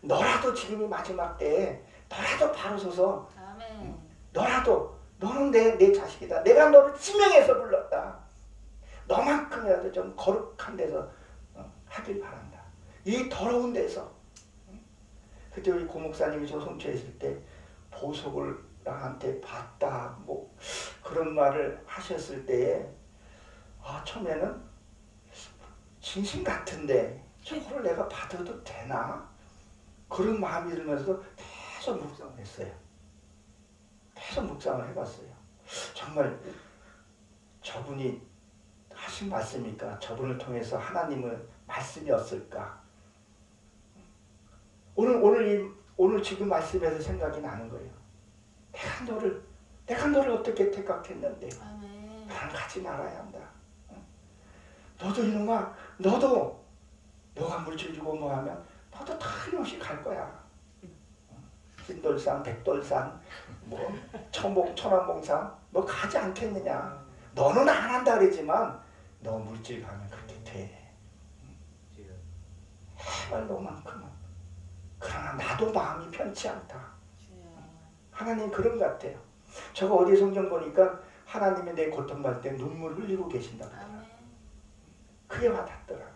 너라도 지금이 마지막 때에 너라도 바로 서서 아멘. 너는 내 자식이다. 내가 너를 지명해서 불렀다. 너만큼이라도 좀 거룩한 데서 하길 바란다. 이 더러운 데서. 그때 우리 고목사님이 저 송초에 있을 때 보석을 나한테 봤다 뭐 그런 말을 하셨을 때에 처음에는 진심 같은데 저거를 내가 받아도 되나? 그런 마음이 들면서도 계속 묵상을 했어요. 계속 묵상을 해봤어요. 정말 저분이 하신 말씀이니까 저분을 통해서 하나님의 말씀이었을까? 오늘 지금 말씀에서 생각이 나는 거예요. 내가 너를 어떻게 택각했는데 나는 가지 말아야 한다. 너도 이놈아, 너가 물질 주고 뭐 하면 너도 틀림없이 갈 거야. 흰돌산, 백돌산, 뭐 천왕봉산 너 가지 않겠느냐. 너는 안 한다 그러지만 너 물질 가면 그렇게 돼. 해발 너만큼은. 그러나 나도 마음이 편치 않다. 하나님 그런 것 같아요. 저거 어디 성경 보니까 하나님이 내 고통받을 때 눈물 흘리고 계신다고 하더라고요. 그게 와닿더라고요.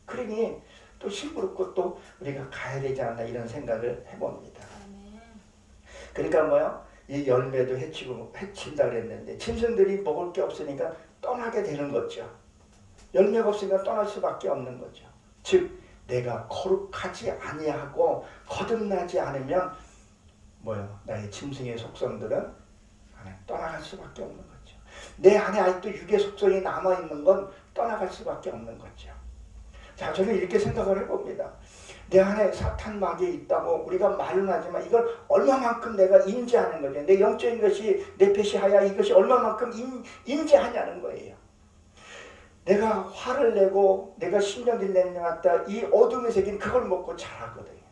그러니 또 싱그럽고 또 우리가 가야 되지 않나 이런 생각을 해봅니다. 그러니까 뭐요? 이 열매도 해친다 그랬는데 짐승들이 먹을 게 없으니까 떠나게 되는 거죠. 열매가 없으니까 떠날 수밖에 없는 거죠. 즉 내가 거룩하지 아니하고 거듭나지 않으면 나의 짐승의 속성들은 떠나갈 수밖에 없는 거죠. 내 안에 아직도 육의 속성이 남아있는 건 떠나갈 수밖에 없는 거죠. 자, 저는 이렇게 생각을 해봅니다. 내 안에 사탄 마귀에 있다고 우리가 말은 하지만 이걸 얼마만큼 내가 인지하는 거죠. 내 영적인 것이 내 패시하야 이것이 얼마만큼 인지하냐는 거예요. 내가 화를 내고 내가 신경질 내놨다 이 어둠의 세계는 그걸 먹고 자라거든요.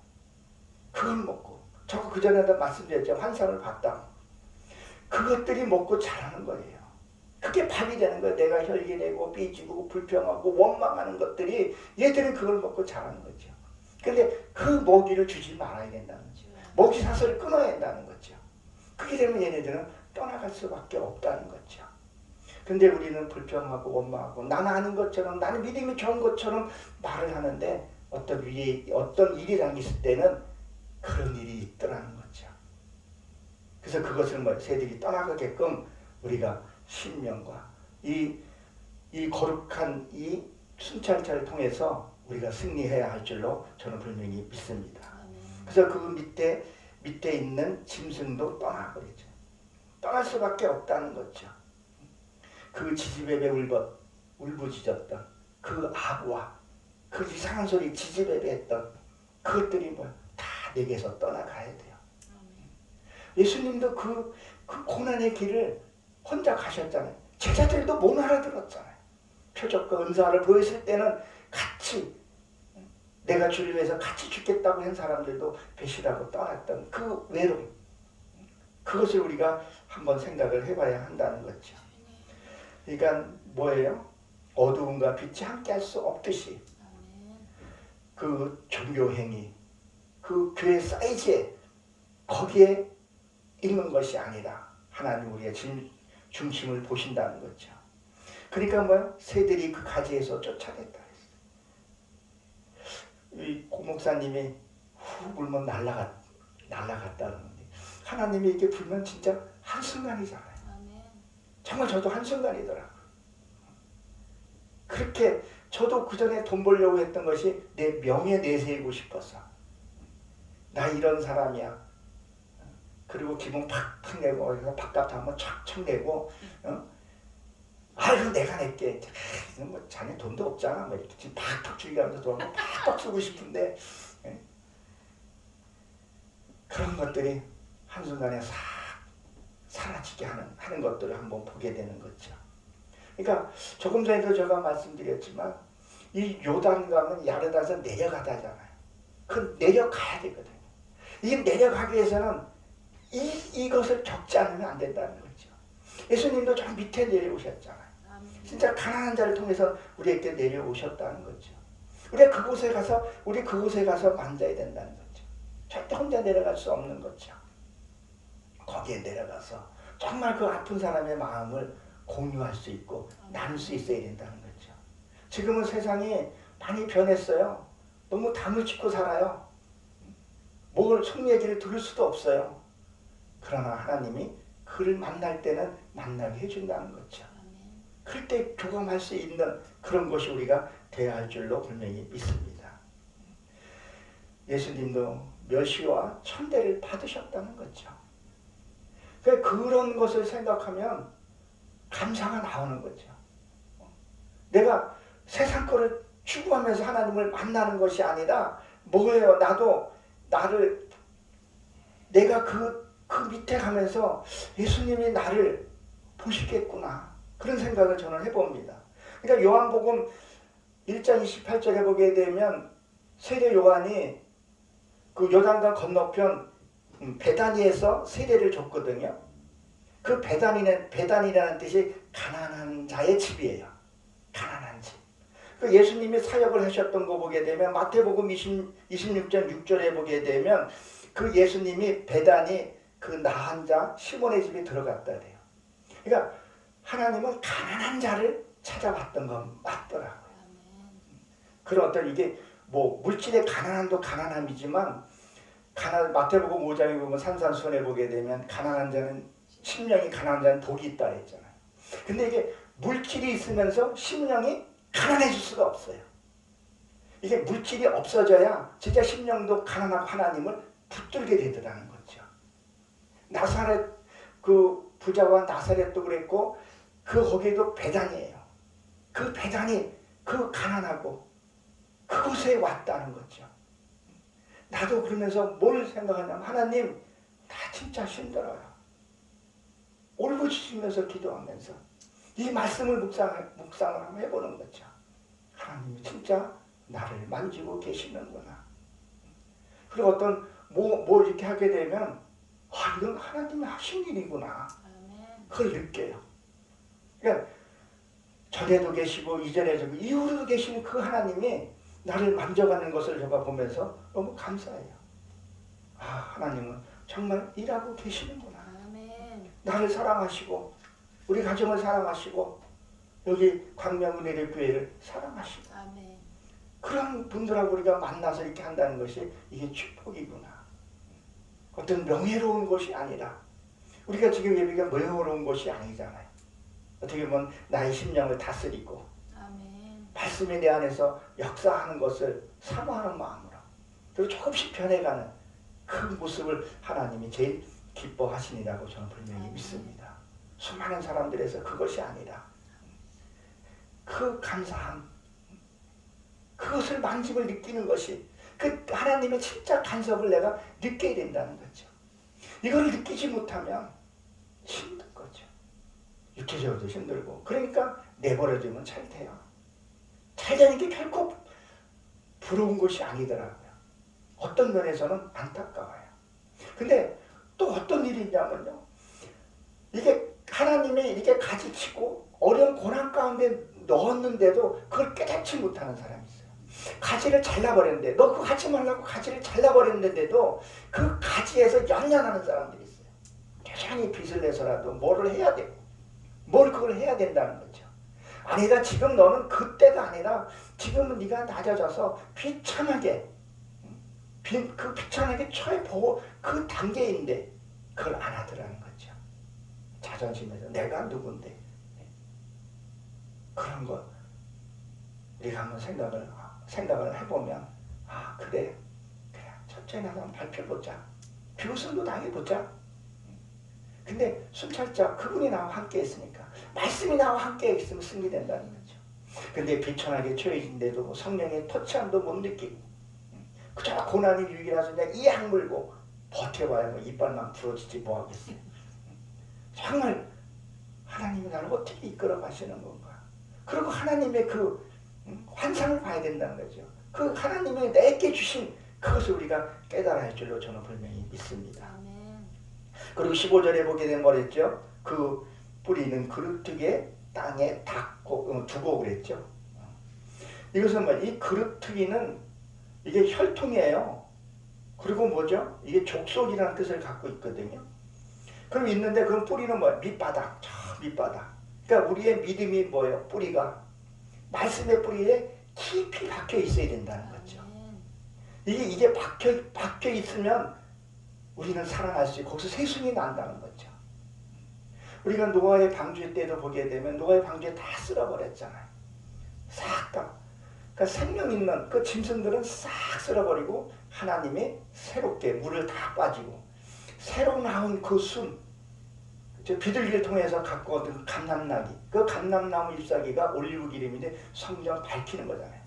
그걸 먹고 저 그전에도 말씀드렸죠. 환상을 봤다. 그것들이 먹고 자라는 거예요. 그게 밥이 되는 거예요. 내가 혈기내고 삐지고 불평하고 원망하는 것들이 얘들은 그걸 먹고 자라는 거죠. 근데 그 먹이를 주지 말아야 된다는 거죠. 먹이 사슬을 끊어야 된다는 거죠. 그렇게 되면 얘네들은 떠나갈 수밖에 없다는 거죠. 근데 우리는 불평하고 원망하고 나는 아는 것처럼 나는 믿음이 좋은 것처럼 말을 하는데 어떤 일이랑 있을 때는 그런 일이 있더라는 거죠. 그래서 그것을 새들이 떠나가게끔 우리가 신명과 이 거룩한 이 순찰차를 통해서 우리가 승리해야 할 줄로 저는 분명히 믿습니다. 그래서 그 밑에 있는 짐승도 떠나버리죠. 떠날 수밖에 없다는 거죠. 그 지지배배 울부짖었던 그 아부와 그 이상한 소리 지지배배했던 그것들이 다 내게서 떠나가야 돼요. 예수님도 그 고난의 길을 혼자 가셨잖아요. 제자들도 못 알아들었잖아요. 표적과 은사를 보였을 때는 같이 내가 주를 위해서 같이 죽겠다고 한 사람들도 배신하고 떠났던 그 외로움, 그것을 우리가 한번 생각을 해봐야 한다는 거죠. 그러니까 뭐예요? 어두움과 빛이 함께 할 수 없듯이 그 종교행위, 그 교회 사이즈에 거기에 있는 것이 아니라 하나님 우리의 중심을 보신다는 거죠. 그러니까 뭐야? 새들이 그 가지에서 쫓아냈다 했어요. 이 고목사님이 후 불면 날아갔다는데 하나님이 이렇게 불면 진짜 한순간이잖아요. 정말 저도 한순간이더라고요. 그렇게 저도 그 전에 돈 벌려고 했던 것이 내 명예 내세우고 싶어서 나 이런 사람이야. 그리고 기분 팍팍 내고 그래서 밥값 한번 촥촥 내고 아유 내가 낼게. 뭐 자네 돈도 없잖아. 뭐 이렇게 지금 팍팍 죽이면서 돈 한번 팍팍 쓰고 싶은데 그런 것들이 한순간에 싹 사라지게 하는 것들을 한번 보게 되는 거죠. 그러니까 조금 전에도 제가 말씀드렸지만 이 요단강은 야르단에서 내려가다잖아요. 그 내려가야 되거든요. 이 내려가기 위해서는 이것을 겪지 않으면 안 된다는 거죠. 예수님도 저 밑에 내려오셨잖아요. 진짜 가난한 자를 통해서 우리에게 내려오셨다는 거죠. 우리 그곳에 가서 만져야 된다는 거죠. 절대 혼자 내려갈 수 없는 거죠. 거기에 내려가서 정말 그 아픈 사람의 마음을 공유할 수 있고 나눌 수 있어야 된다는 거죠. 지금은 세상이 많이 변했어요. 너무 담을 짓고 살아요. 뭘 속 얘기를 들을 수도 없어요. 그러나 하나님이 그를 만날 때는 만나게 해준다는 거죠. 그럴 때 교감할 수 있는 그런 것이 우리가 되어야 할 줄로 분명히 믿습니다. 예수님도 멸시와 천대를 받으셨다는 거죠. 그런 것을 생각하면 감사가 나오는 거죠. 내가 세상 거를 추구하면서 하나님을 만나는 것이 아니라 뭐예요? 내가 그 밑에 가면서 예수님이 나를 보시겠구나. 그런 생각을 저는 해봅니다. 그러니까 요한복음 1장 28절에 보게 되면 세례 요한이 그 요단강 건너편 베다니에서 세례를 줬거든요. 그 베다니라는 뜻이 가난한 자의 집이에요. 가난한 집. 그 예수님이 사역을 하셨던 거 보게 되면 마태복음 26장 6절에 보게 되면 그 예수님이 베다니 그 나한 자 시몬의 집에 들어갔다 그래요. 그러니까 하나님은 가난한 자를 찾아봤던 건 맞더라고요. 그런 어떤 이게 뭐 물질의 가난함도 가난함이지만 마태복음 5장에 보면 산산수훈에 보게 되면 가난한 자는 심령이 가난한 자는 복이 있다 했잖아요. 근데 이게 물질이 있으면서 심령이 가난해질 수가 없어요. 이게 물질이 없어져야 진짜 심령도 가난하고 하나님을 붙들게 되더라는 거죠. 나사렛 그 부자와 나사렛도 그랬고 거기도 베단이에요. 그 베단이 그 가난하고 그곳에 왔다는 거죠. 나도 그러면서 뭘 생각하냐면 하나님 나 진짜 힘들어요. 울부짖으면서 기도하면서 이 말씀을 묵상을 한번 해보는 거죠. 하나님이 진짜 나를 만지고 계시는구나. 그리고 어떤 뭐 이렇게 하게 되면 이건 하나님이 하신 일이구나. 그걸 느껴요. 그러니까 전에도 계시고 이전에도 이후로도 계시는 그 하나님이 나를 만져가는 것을 제가 보면서 너무 감사해요. 하나님은 정말 일하고 계시는구나. 나를 사랑하시고 우리 가정을 사랑하시고 여기 광명은혜교회를 사랑하시고 그런 분들하고 우리가 만나서 이렇게 한다는 것이 이게 축복이구나. 어떤 명예로운 것이 아니라 우리가 지금 예배가 명예로운 것이 아니잖아요. 어떻게 보면 나의 심령을 다스리고 말씀이 내 안에서 역사하는 것을 사모하는 마음으로 그리고 조금씩 변해가는 그 모습을 하나님이 제일 기뻐하시니라고 저는 분명히 믿습니다. 수많은 사람들에서 그것이 아니라 그 감사함, 그것을 만짐을 느끼는 것이 그 하나님의 진짜 간섭을 내가 느껴야 된다는 거죠. 이걸 느끼지 못하면 힘든 거죠. 육체적으로도 힘들고 그러니까 내버려두면 잘 돼요. 잘 되는 게 결코 부러운 것이 아니더라고요. 어떤 면에서는 안타까워요. 근데 또 어떤 일이 있냐면요. 이게 하나님이 이렇게 가지치고 어려운 고난 가운데 넣었는데도 그걸 깨닫지 못하는 사람이 있어요. 가지를 잘라버렸는데 너 그거 하지 말라고 가지를 잘라버렸는데도 그 가지에서 연연하는 사람들이 있어요. 여전히 빚을 내서라도 뭐를 해야 되고 뭘 그걸 해야 된다는 거죠. 아니다 지금 너는 그때가 아니라 지금은 네가 낮아져서 비참하게 그 비참하게 처해 보고 그 단계인데 그걸 안 하더라는 거죠. 자존심에서 내가 누군데 그런 거 우리가 한번 생각을 해보면 그래 첫째 나도 한번 발표해보자. 비웃음도 당해보자. 근데 순찰자 그분이 나와 함께 했으니까 말씀이 나와 함께 있으면 승리된다는 거죠. 근데 비천하게 처해진데도 성령의 터치함도 못 느끼고 그저 고난이 유익이라서 그냥 이 악물고 버텨봐야 뭐 이빨만 부러지지 뭐 하겠어요. 정말 하나님이 나를 어떻게 이끌어 가시는 건가. 그리고 하나님의 그 환상을 봐야 된다는 거죠. 그 하나님이 내게 주신 그것을 우리가 깨달아야 할 줄로 저는 분명히 믿습니다. 그리고 15절에 보게 되면 뭐랬죠? 그 뿌리는 그루트기에 땅에 두고 그랬죠. 이것은 뭐 이 그루트기는 이게 혈통이에요. 그리고 뭐죠? 이게 족속이라는 뜻을 갖고 있거든요. 그럼 있는데 그 뿌리는 뭐야? 밑바닥, 저 밑바닥. 그러니까 우리의 믿음이 뭐예요? 뿌리가 말씀의 뿌리에 깊이 박혀 있어야 된다는 거죠. 이게 박혀 있으면 우리는 살아날 수 있고 거기서 새순이 난다는 거죠. 우리가 노아의 방주 때도 보게 되면 노아의 방주에 다 쓸어버렸잖아요. 싹 다. 그러니까 생명 있는 그 짐승들은 싹 쓸어버리고 하나님이 새롭게 물을 다 빠지고 새로 나온 그 순, 비둘기를 통해서 갖고 얻은 감람나기, 그 감람나무 잎사귀가 올리브 기름인데 성령 밝히는 거잖아요.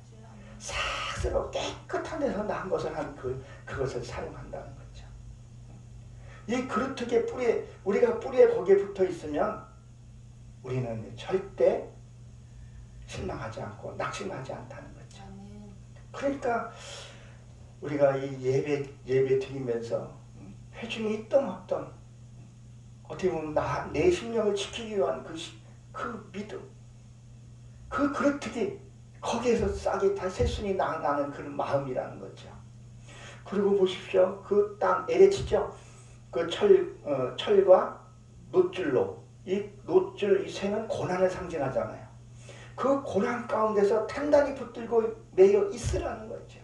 싹 쓸어 깨끗한 데서 난 것을 그것을 사용한다는 거죠. 이 그루트기의 뿌리에 우리가 뿌리에 거기에 붙어 있으면 우리는 절대 실망하지 않고 낙심하지 않다는 거죠. 그러니까 우리가 이 예배 드리면서 회중이 있던 없던 어떻게 보면 내 심령을 지키기 위한 그 믿음, 그 그루트기 거기에서 싹이 다 새순이 나는 그런 마음이라는 거죠. 그리고 보십시오. 그 땅 LH죠. 그 철과 놋줄로 이 놋줄 이 쇠는 고난을 상징하잖아요. 그 고난 가운데서 단단히 붙들고 매여 있으라는 거죠.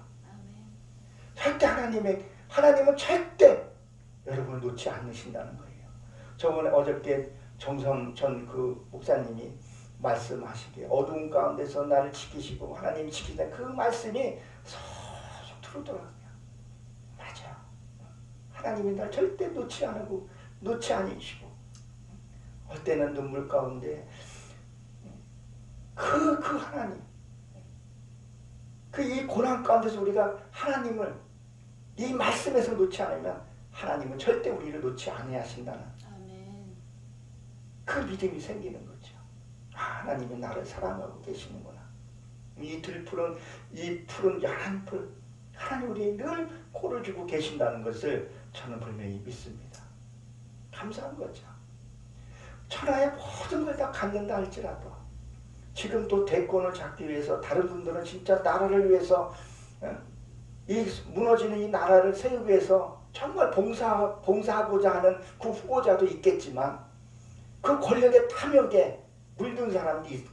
절대 하나님은 절대 여러분을 놓지 않으신다는 거예요. 저번에 어저께 정성 전 그 목사님이 말씀하시기에 어두운 가운데서 나를 지키시고 하나님이 지키다 그 말씀이 쏙 들어오더라고요. 맞아요. 하나님이 날 절대 놓지 않으시고 때는 눈물 가운데 그 하나님, 그 이 고난 가운데서 우리가 하나님을 이 말씀에서 놓지 않으면 하나님은 절대 우리를 놓지 아니하신다는 그 믿음이 생기는 거죠. 하나님이 나를 사랑하고 계시는구나. 이 들풀은, 이 푸른 야한 풀, 하나님 우리에 늘 코를 주고 계신다는 것을 저는 분명히 믿습니다. 감사한 거죠. 천하의 모든 걸 다 갖는다 할지라도 지금 또 대권을 잡기 위해서, 다른 분들은 진짜 나라를 위해서, 이 무너지는 이 나라를 세우기 위해서 정말 봉사하고자 하는 그 후보자도 있겠지만 그 권력의 탐욕에 물든 사람이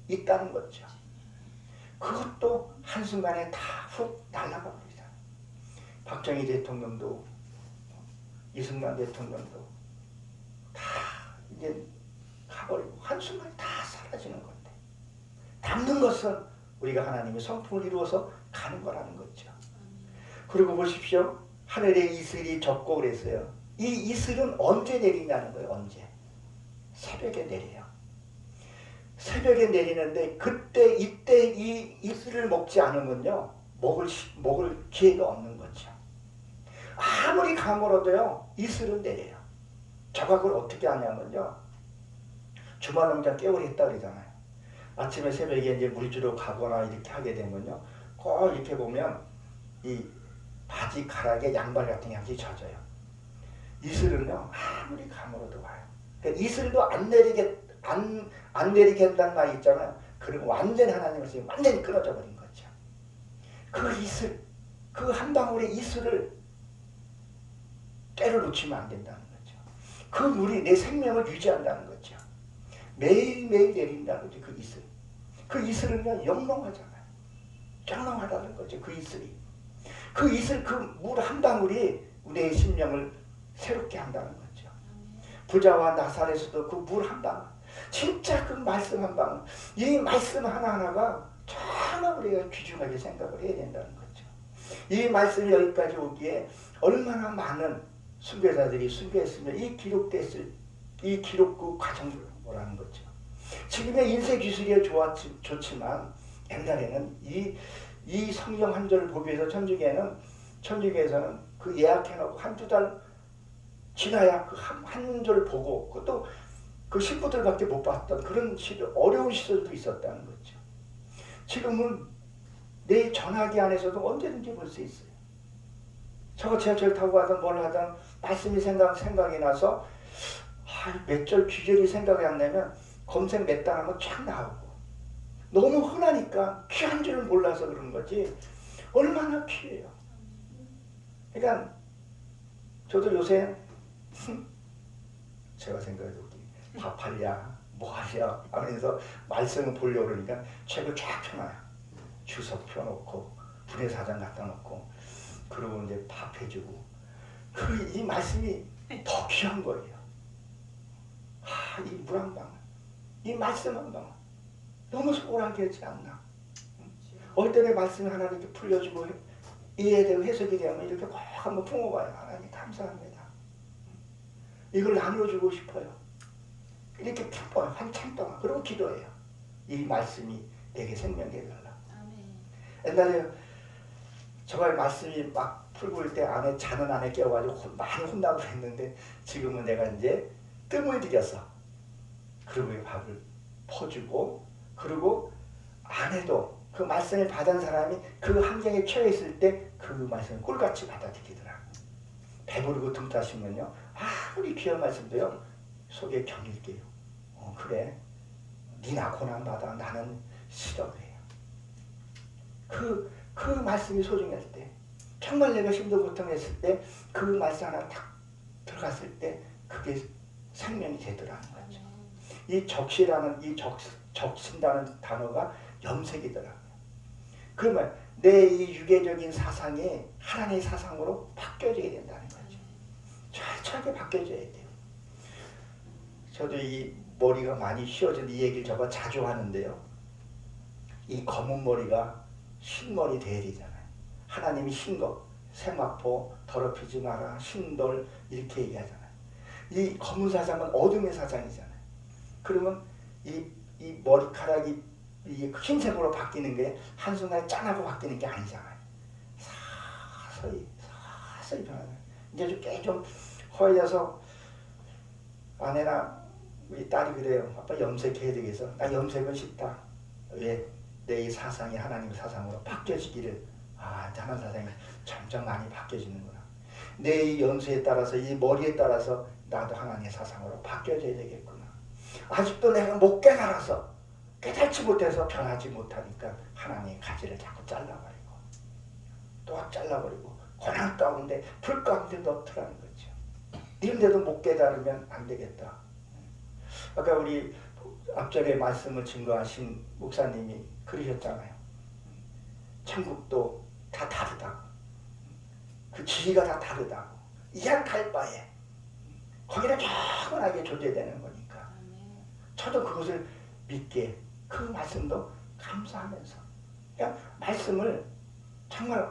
있다는 거죠. 그것도 한순간에 다 훅 날아갑니다. 박정희 대통령도 이승만 대통령도 다 이제 가버리고 한순간에 다 사라지는 건데, 남는 것은 우리가 하나님의 성품을 이루어서 가는 거라는 거죠. 그리고 보십시오. 하늘에 이슬이 젖고 그랬어요. 이 이슬은 언제 내리냐는 거예요. 언제? 새벽에 내려요. 새벽에 내리는데 그때 이때 이 이슬을 먹지 않으면요 먹을 기회가 없는 거죠. 아무리 가물어도요 이슬은 내려요. 저가 그걸 어떻게 하냐면요, 주말농장 깨우리 했다 그러잖아요. 아침에 새벽에 이제 물 주러 가거나 이렇게 하게 되면요, 꼭 이렇게 보면 이 바지 가락에 양발 같은 게 한번 젖어요. 이슬은요 아무리 가물어도 와요. 그러니까 이슬도 안 내리게 한다는 말이 있잖아요. 그리고 완전히 하나님을 완전히 끊어져 버린 거죠. 그 이슬, 그 한 방울의 이슬을 때를 놓치면 안 된다는 거죠. 그 물이 내 생명을 유지한다는 거죠. 매일매일 내린다는 거죠. 그 이슬. 그 이슬은요 영롱하잖아요. 영롱하다는 거죠. 그 이슬이. 그 이슬, 그 물 한 방울이 우리의 심령을 새롭게 한다는 거죠. 부자와 나사렛에서도 그 물 한 방울, 진짜 그 말씀 한 방울, 이 말씀 하나하나가 정말 우리가 귀중하게 생각을 해야 된다는 거죠. 이 말씀이 여기까지 오기에 얼마나 많은 순교자들이 순교했으면 이 기록 그 과정을 뭐라는 거죠. 지금의 인쇄 기술이 좋지만 옛날에는 이 성경 한 절을 보기 위해서 천주교에서는 그 예약해놓고 한두 달 지나야 그 한 절 보고, 그것도 그 신부들밖에 못 봤던 그런 어려운 시절도 있었다는 거죠. 지금은 내 전화기 안에서도 언제든지 볼 수 있어요. 저거 지하철 타고 가든 뭘 하든 말씀이 생각이 나서 몇 절 귀절이 생각이 안 나면 검색 몇 단 하면 쫙 나오고, 너무 흔하니까 귀한 줄을 몰라서 그런 거지 얼마나 귀해요. 그러니까 저도 요새 제가 생각해도 밥하랴 뭐하랴 하면서 말씀을 보려고 그러니까 책을 쫙 펴놔요. 주석 펴놓고 분해사전 갖다 놓고, 그리고 이제 밥 해주고, 이 말씀이 더 귀한 거예요. 이 물 한 방울, 이 말씀 한 방울 너무 소홀하게 하지 않나. 어릴 때 내 말씀을 하나님께 풀려주고 이해되고 해석이 되면 이렇게 꼭 한번 품어봐요. 하나님 감사합니다. 이걸 나눠주고 싶어요. 이렇게 품어요. 한참 동안. 그리고 기도해요. 이 말씀이 내게 생명이 되달라. 옛날에 저가 말씀이 막 풀고 있을 때 자는 안에 깨워가지고 많이 혼나고 했는데, 지금은 내가 이제 뜸을 들여서 그리고 밥을 퍼주고, 그리고 아내도 그 말씀을 받은 사람이 그 환경에 처해 있을 때 그 말씀을 꿀같이 받아들이더라고. 배부르고 등 따시면요 아무리 귀한 말씀도요 속에 경일게요. 그래 니나 고난받아, 나는 싫어 그래요. 그 말씀이 소중할 때, 정말 내가 힘들고 고통했을 때 그 말씀 하나 딱 들어갔을 때 그게 생명이 되더라는 거죠. 이 적시라는, 이 적신다는 단어가 염색이더라고요. 그러면 내 이 유계적인 사상이 하나님의 사상으로 바뀌어져야 된다는 거죠. 철저하게 바뀌어져야 돼요. 저도 이 머리가 많이 휘어진 이 얘기를 제가 자주 하는데요. 이 검은 머리가 흰머리 돼야 되잖아요. 하나님이 흰 거, 세마포, 더럽히지 마라, 흰돌 이렇게 얘기하잖아요. 이 검은 사상은 어둠의 사상이잖아요. 그러면 이 머리카락이 이 흰색으로 바뀌는 게 한순간에 짠하고 바뀌는 게 아니잖아요. 서서히 변하는. 이제 좀 허해져서 아내나 우리 딸이 그래요. 아빠 염색해야 되겠어. 나 염색은 싫다. 왜? 내 이 사상이 하나님 사상으로 바뀌어지기를. 하나님 사상이 점점 많이 바뀌어지는구나. 내 이 연수에 따라서 이 머리에 따라서 나도 하나님의 사상으로 바뀌어져야 되겠구나. 아직도 내가 못 깨달지 못해서 변하지 못하니까 하나님의 가지를 자꾸 잘라버리고 또 잘라버리고 고난 가운데 불 가운데 넣더라는 거죠. 이런데도 못 깨달으면 안 되겠다. 아까 우리 앞전에 말씀을 증거하신 목사님이 그러셨잖아요. 천국도 다 다르다고. 그 지위가 다 다르다고. 이한 갈 바에 거기는 영원하게 존재되는 거니까. 저도 그것을 믿게 그 말씀도 감사하면서 그냥 말씀을 정말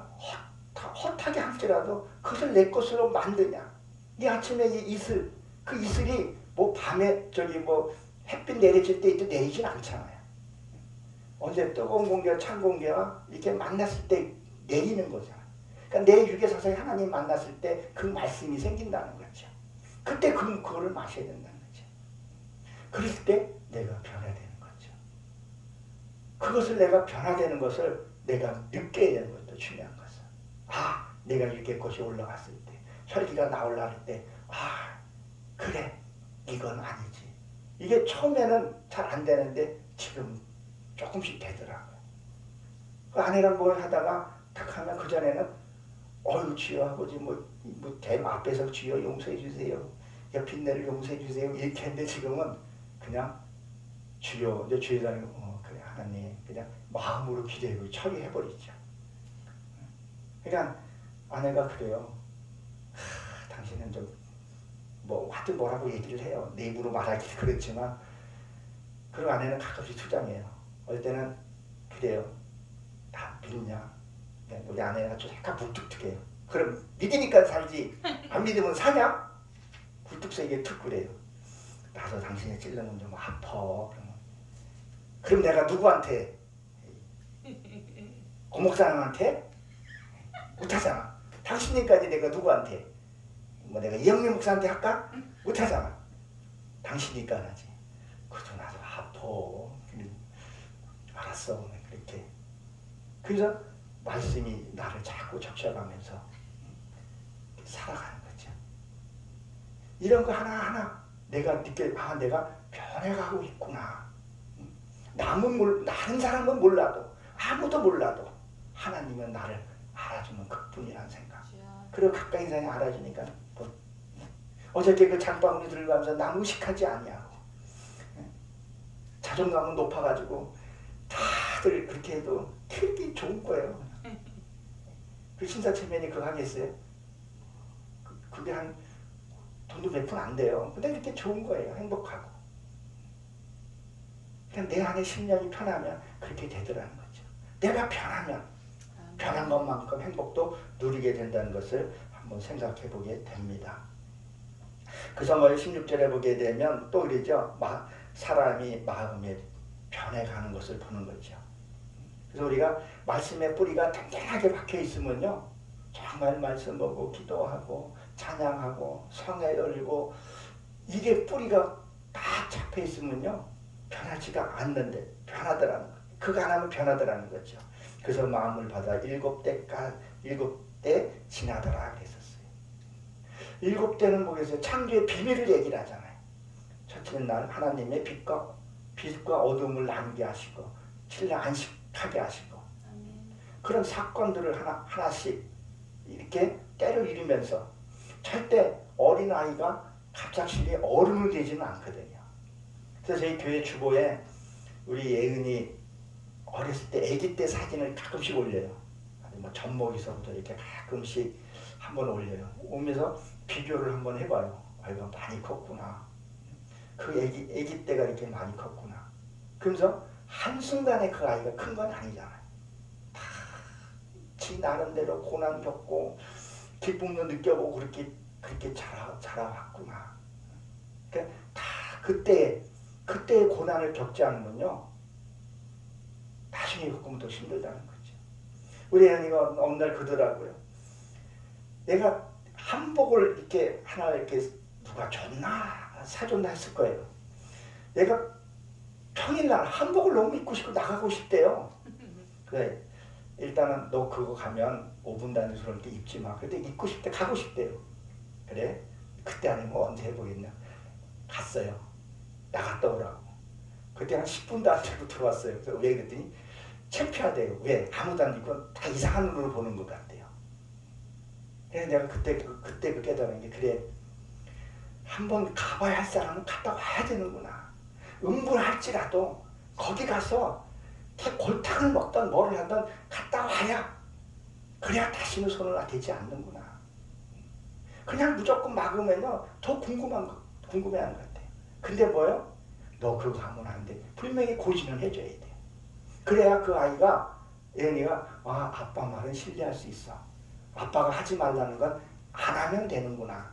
헛하게 할지라도 그것을 내 것으로 만드냐. 이 아침에 이 이슬, 그 이슬이 뭐 밤에 뭐 햇빛 내리칠 때 내리진 않잖아요. 언제 뜨거운 공기와 찬 공기와 이렇게 만났을 때 내리는 거잖아요. 그러니까 내 육의 사상이 하나님 만났을 때 그 말씀이 생긴다는 거죠. 그때 그거를 마셔야 된다는 거죠. 그랬을 때 내가 변화되는 거죠. 그것을 내가 변화되는 것을 내가 느껴야 되는 것도 중요한 것은. 내가 육의 꽃이 올라갔을 때, 혈기가 나올라 할 때, 그래, 이건 아니지. 이게 처음에는 잘 안 되는데 지금 조금씩 되더라고요. 그 아내랑 뭘 하다가 탁 하면 그전에는 주여 아버지 대 앞에서 주여 용서해 주세요. 빈내를 용서해 주세요. 이렇게 했는데 지금은 그냥 주여 이제 주여자님 그래 하나님 그냥 마음으로 기대고 처리해버리죠. 그러니까 아내가 그래요. 당신은 좀 하여튼 뭐라고 얘기를 해요. 내 입으로 말하기 그렇지만 그리고 아내는 가끔씩 투정해요. 어떨 때는 그래요. 다 믿냐? 우리 아내가 좀 약간 뭉툭툭해요. 그럼 믿으니까 살지 안 믿으면 사냐? 굴뚝세게 툭 그래요. 나도 당신의 찔러는 좀 아파. 그럼 내가 누구한테? 고목사님한테? 못하잖아. 당신님까지 내가 누구한테? 내가 이영민 목사한테 할까? 못하잖아. 당신이니까 하지. 그래도 나도 아파. 알았어. 그렇게. 그래서 말씀이 나를 자꾸 적셔가면서 살아가는 거죠. 이런 거 하나하나 내가 내가 변해가고 있구나. 다른 사람은 몰라도 아무도 몰라도 하나님은 나를 알아주는 그뿐이라는 생각. 그리고 가까이 있는 사람이 알아주니까 어저께 그 장방으로 들어가면서 나 무식하지 아니하고 자존감은 높아가지고 다들 그렇게 해도 되게 좋은 거예요. 그 신사체면이 그거 하겠어요? 그게 한 돈도 몇 푼 안 돼요. 근데 그렇게 좋은 거예요. 행복하고. 그냥 내 안에 심령이 편하면 그렇게 되더라는 거죠. 내가 편하면 편한 것만큼 행복도 누리게 된다는 것을 한번 생각해 보게 됩니다. 그래서 16절에 보게 되면 또 그러죠. 사람이 마음에 변해가는 것을 보는 거죠. 그래서 우리가 말씀의 뿌리가 탱탱하게 박혀 있으면요. 정말 말씀 보고 기도하고 찬양하고 성에 열리고 이게 뿌리가 딱 잡혀 있으면요. 변하지가 않는데 변하더라는 거예요. 그거 안 하면 변하더라는 거죠. 그래서 마음을 받아 7대 지나더라 그랬었어요. 7대는 뭐겠어요? 창조의 비밀을 얘기를 하잖아요. 첫째 날 하나님의 빛과 어둠을 나누게 하시고 신령 안식하게 하시고 그런 사건들을 하나씩 이렇게 때려 이루면서 절대 어린아이가 갑작스레 어른이 되지는 않거든요. 그래서 저희 교회 주보에 우리 예은이 어렸을 때 아기 때 사진을 가끔씩 올려요. 젖먹이서부터 이렇게 가끔씩 한번 올려요. 오면서 비교를 한번 해봐요. 아이가 많이 컸구나. 그 아기 때가 이렇게 많이 컸구나. 그러면서 한순간에 그 아이가 큰 건 아니잖아요. 다 지 나름대로 고난 겪고 기쁨도 느껴보고 그렇게 자라왔구나. 그러니까 다 그때의 고난을 겪지 않으면요 나중에 겪으면 더 힘들다는 거죠. 우리 애니가 어느 날 그러더라고요. 내가 한복을 이렇게 하나 이렇게 누가 줬나 사줬나 했을 거예요. 내가 평일날 한복을 너무 입고 싶고 나가고 싶대요. 그래 일단은 너 그거 가면 5분 단위로 이렇게 입지 마. 근데 입고 싶대 가고 싶대요. 그래 그때 아니면 언제 해보겠냐. 갔어요. 나갔다 오라고. 그때 한 10분도 안 되고 들어왔어요. 그래서 왜 그랬더니 창피하대요. 왜? 아무도 안 입고 다 이상한 눈으로 보는 것 같대요. 그래서 내가 그때 그 깨달은 게 그래 한번 가봐야 할 사람은 갔다 와야 되는구나. 음부할지라도 거기 가서 골탕을 먹던 뭐를 하던 갔다 와야 그래야 다시는 손을 대지 않는구나. 그냥 무조건 막으면요 더 궁금해하는 것 같아요. 근데 뭐요? 너 그거 하면 안 돼. 분명히 고지는 해줘야 돼. 그래야 그 아이가 애니가 아빠 말은 신뢰할 수 있어. 아빠가 하지 말라는 건 안 하면 되는구나.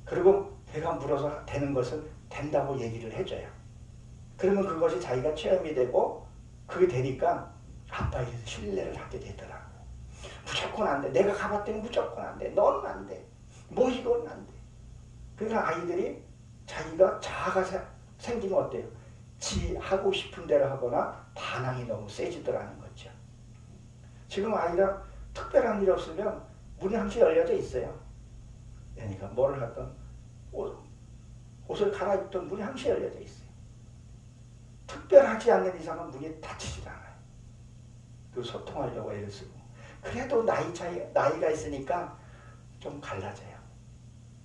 그리고 걔가 물어서 되는 것은 된다고 얘기를 해줘요. 그러면 그것이 자기가 체험이 되고 그게 되니까 아빠에게 신뢰를 하게 되더라고. 무조건 안 돼. 내가 가봤더니 무조건 안 돼. 넌 안 돼. 뭐 이건 안 돼. 그러니까 아이들이 자기가 자아가 생기면 어때요? 지 하고 싶은 대로 하거나 반항이 너무 세지더라는 거죠. 지금 아이랑 특별한 일 없으면 문이 항상 열려져 있어요. 그러니까 뭐를 하든 옷을 갈아입던 문이 항상 열려져 있어요. 특별하지 않는 이상은 문이 닫히질 않아요. 그 소통하려고 애를 쓰고. 그래도 나이가 있으니까 좀 갈라져요.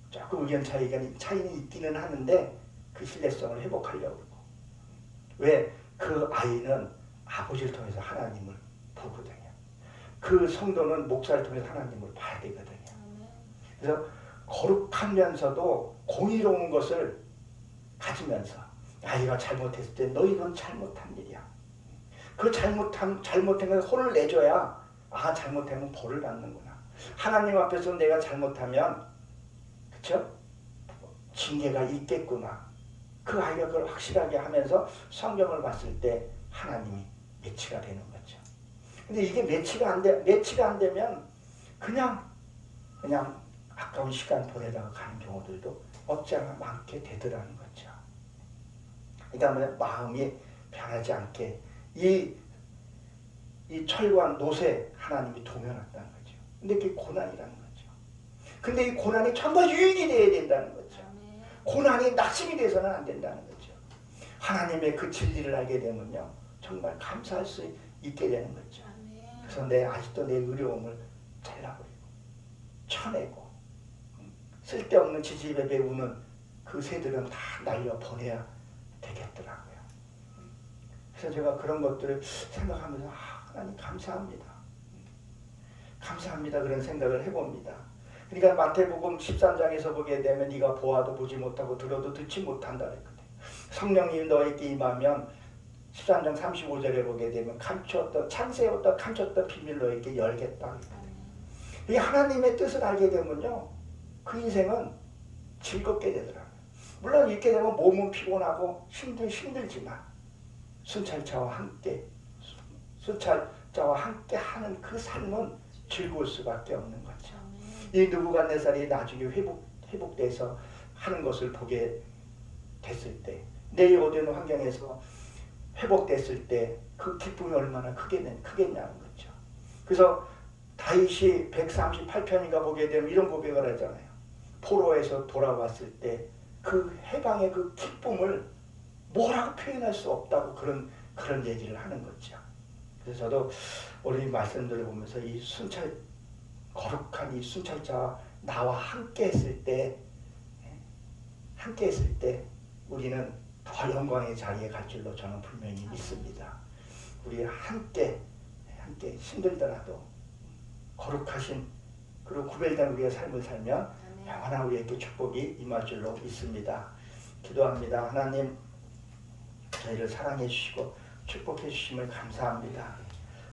조금 의견 차이는 있기는 하는데 그 신뢰성을 회복하려고 그러고. 왜? 그 아이는 아버지를 통해서 하나님을 보거든요. 그 성도는 목사를 통해서 하나님을 봐야 되거든요. 그래서 거룩하면서도 공의로운 것을 가지면서 아이가 잘못했을 때 너 이건 잘못한 일이야. 그 잘못한 걸 혼을 내줘야 잘못하면 벌을 받는구나. 하나님 앞에서 내가 잘못하면 그쵸? 징계가 있겠구나. 그 아이가 그걸 확실하게 하면서 성경을 봤을 때 하나님이 매치가 되는 거죠. 근데 이게 매치가 안 되면 그냥 아까운 시간 보내다가 가는 경우들도 없지 않아 많게 되더라는 거죠. 그러니까 마음이 변하지 않게 이 철과 노새 하나님이 도면했다는 거죠. 근데 그게 고난이라는 거죠. 근데 이 고난이 전부 유익이 돼야 된다는 거죠. 고난이 낙심이 돼서는 안 된다는 거죠. 하나님의 그 진리를 알게 되면요 정말 감사할 수 있게 되는 거죠. 그래서 아직도 내 어려움을 잘라버리고 쳐내고 쓸데없는 지지배배 우는 그 새들은 다 날려보내야 되겠더라고요. 그래서 제가 그런 것들을 생각하면서 하나님 감사합니다. 감사합니다. 그런 생각을 해봅니다. 그러니까 마태복음 13장에서 보게 되면 네가 보아도 보지 못하고 들어도 듣지 못한다 그랬거든요. 성령님이 너에게 임하면 13장 35절에 보게 되면 창세부터 감췄던 비밀 너에게 열겠다. 이 하나님의 뜻을 알게 되면요 그 인생은 즐겁게 되더라고요. 물론 이렇게 되면 몸은 피곤하고 힘들지만 순찰자와 함께 하는 그 삶은 즐거울 수밖에 없는 거죠. 이 느부갓네살이 나중에 회복돼서 하는 것을 보게 됐을 때, 내 어두운 환경에서 회복됐을 때 그 기쁨이 얼마나 크겠냐는 거죠. 그래서 다윗이 138편인가 보게 되면 이런 고백을 하잖아요. 포로에서 돌아왔을 때 그 해방의 그 기쁨을 뭐라고 표현할 수 없다고 그런 얘기를 하는 거죠. 그래서 저도 우리 말씀들을 보면서 이 거룩한 이 순찰자와 나와 함께 했을 때 우리는 더 영광의 자리에 갈 줄로 저는 분명히 믿습니다. 우리 함께 힘들더라도 거룩하신 그리고 구별된 우리의 삶을 살면 영원한 우리에게 축복이 임할 줄로 믿습니다. 기도합니다. 하나님 저희를 사랑해 주시고 축복해 주심을 감사합니다.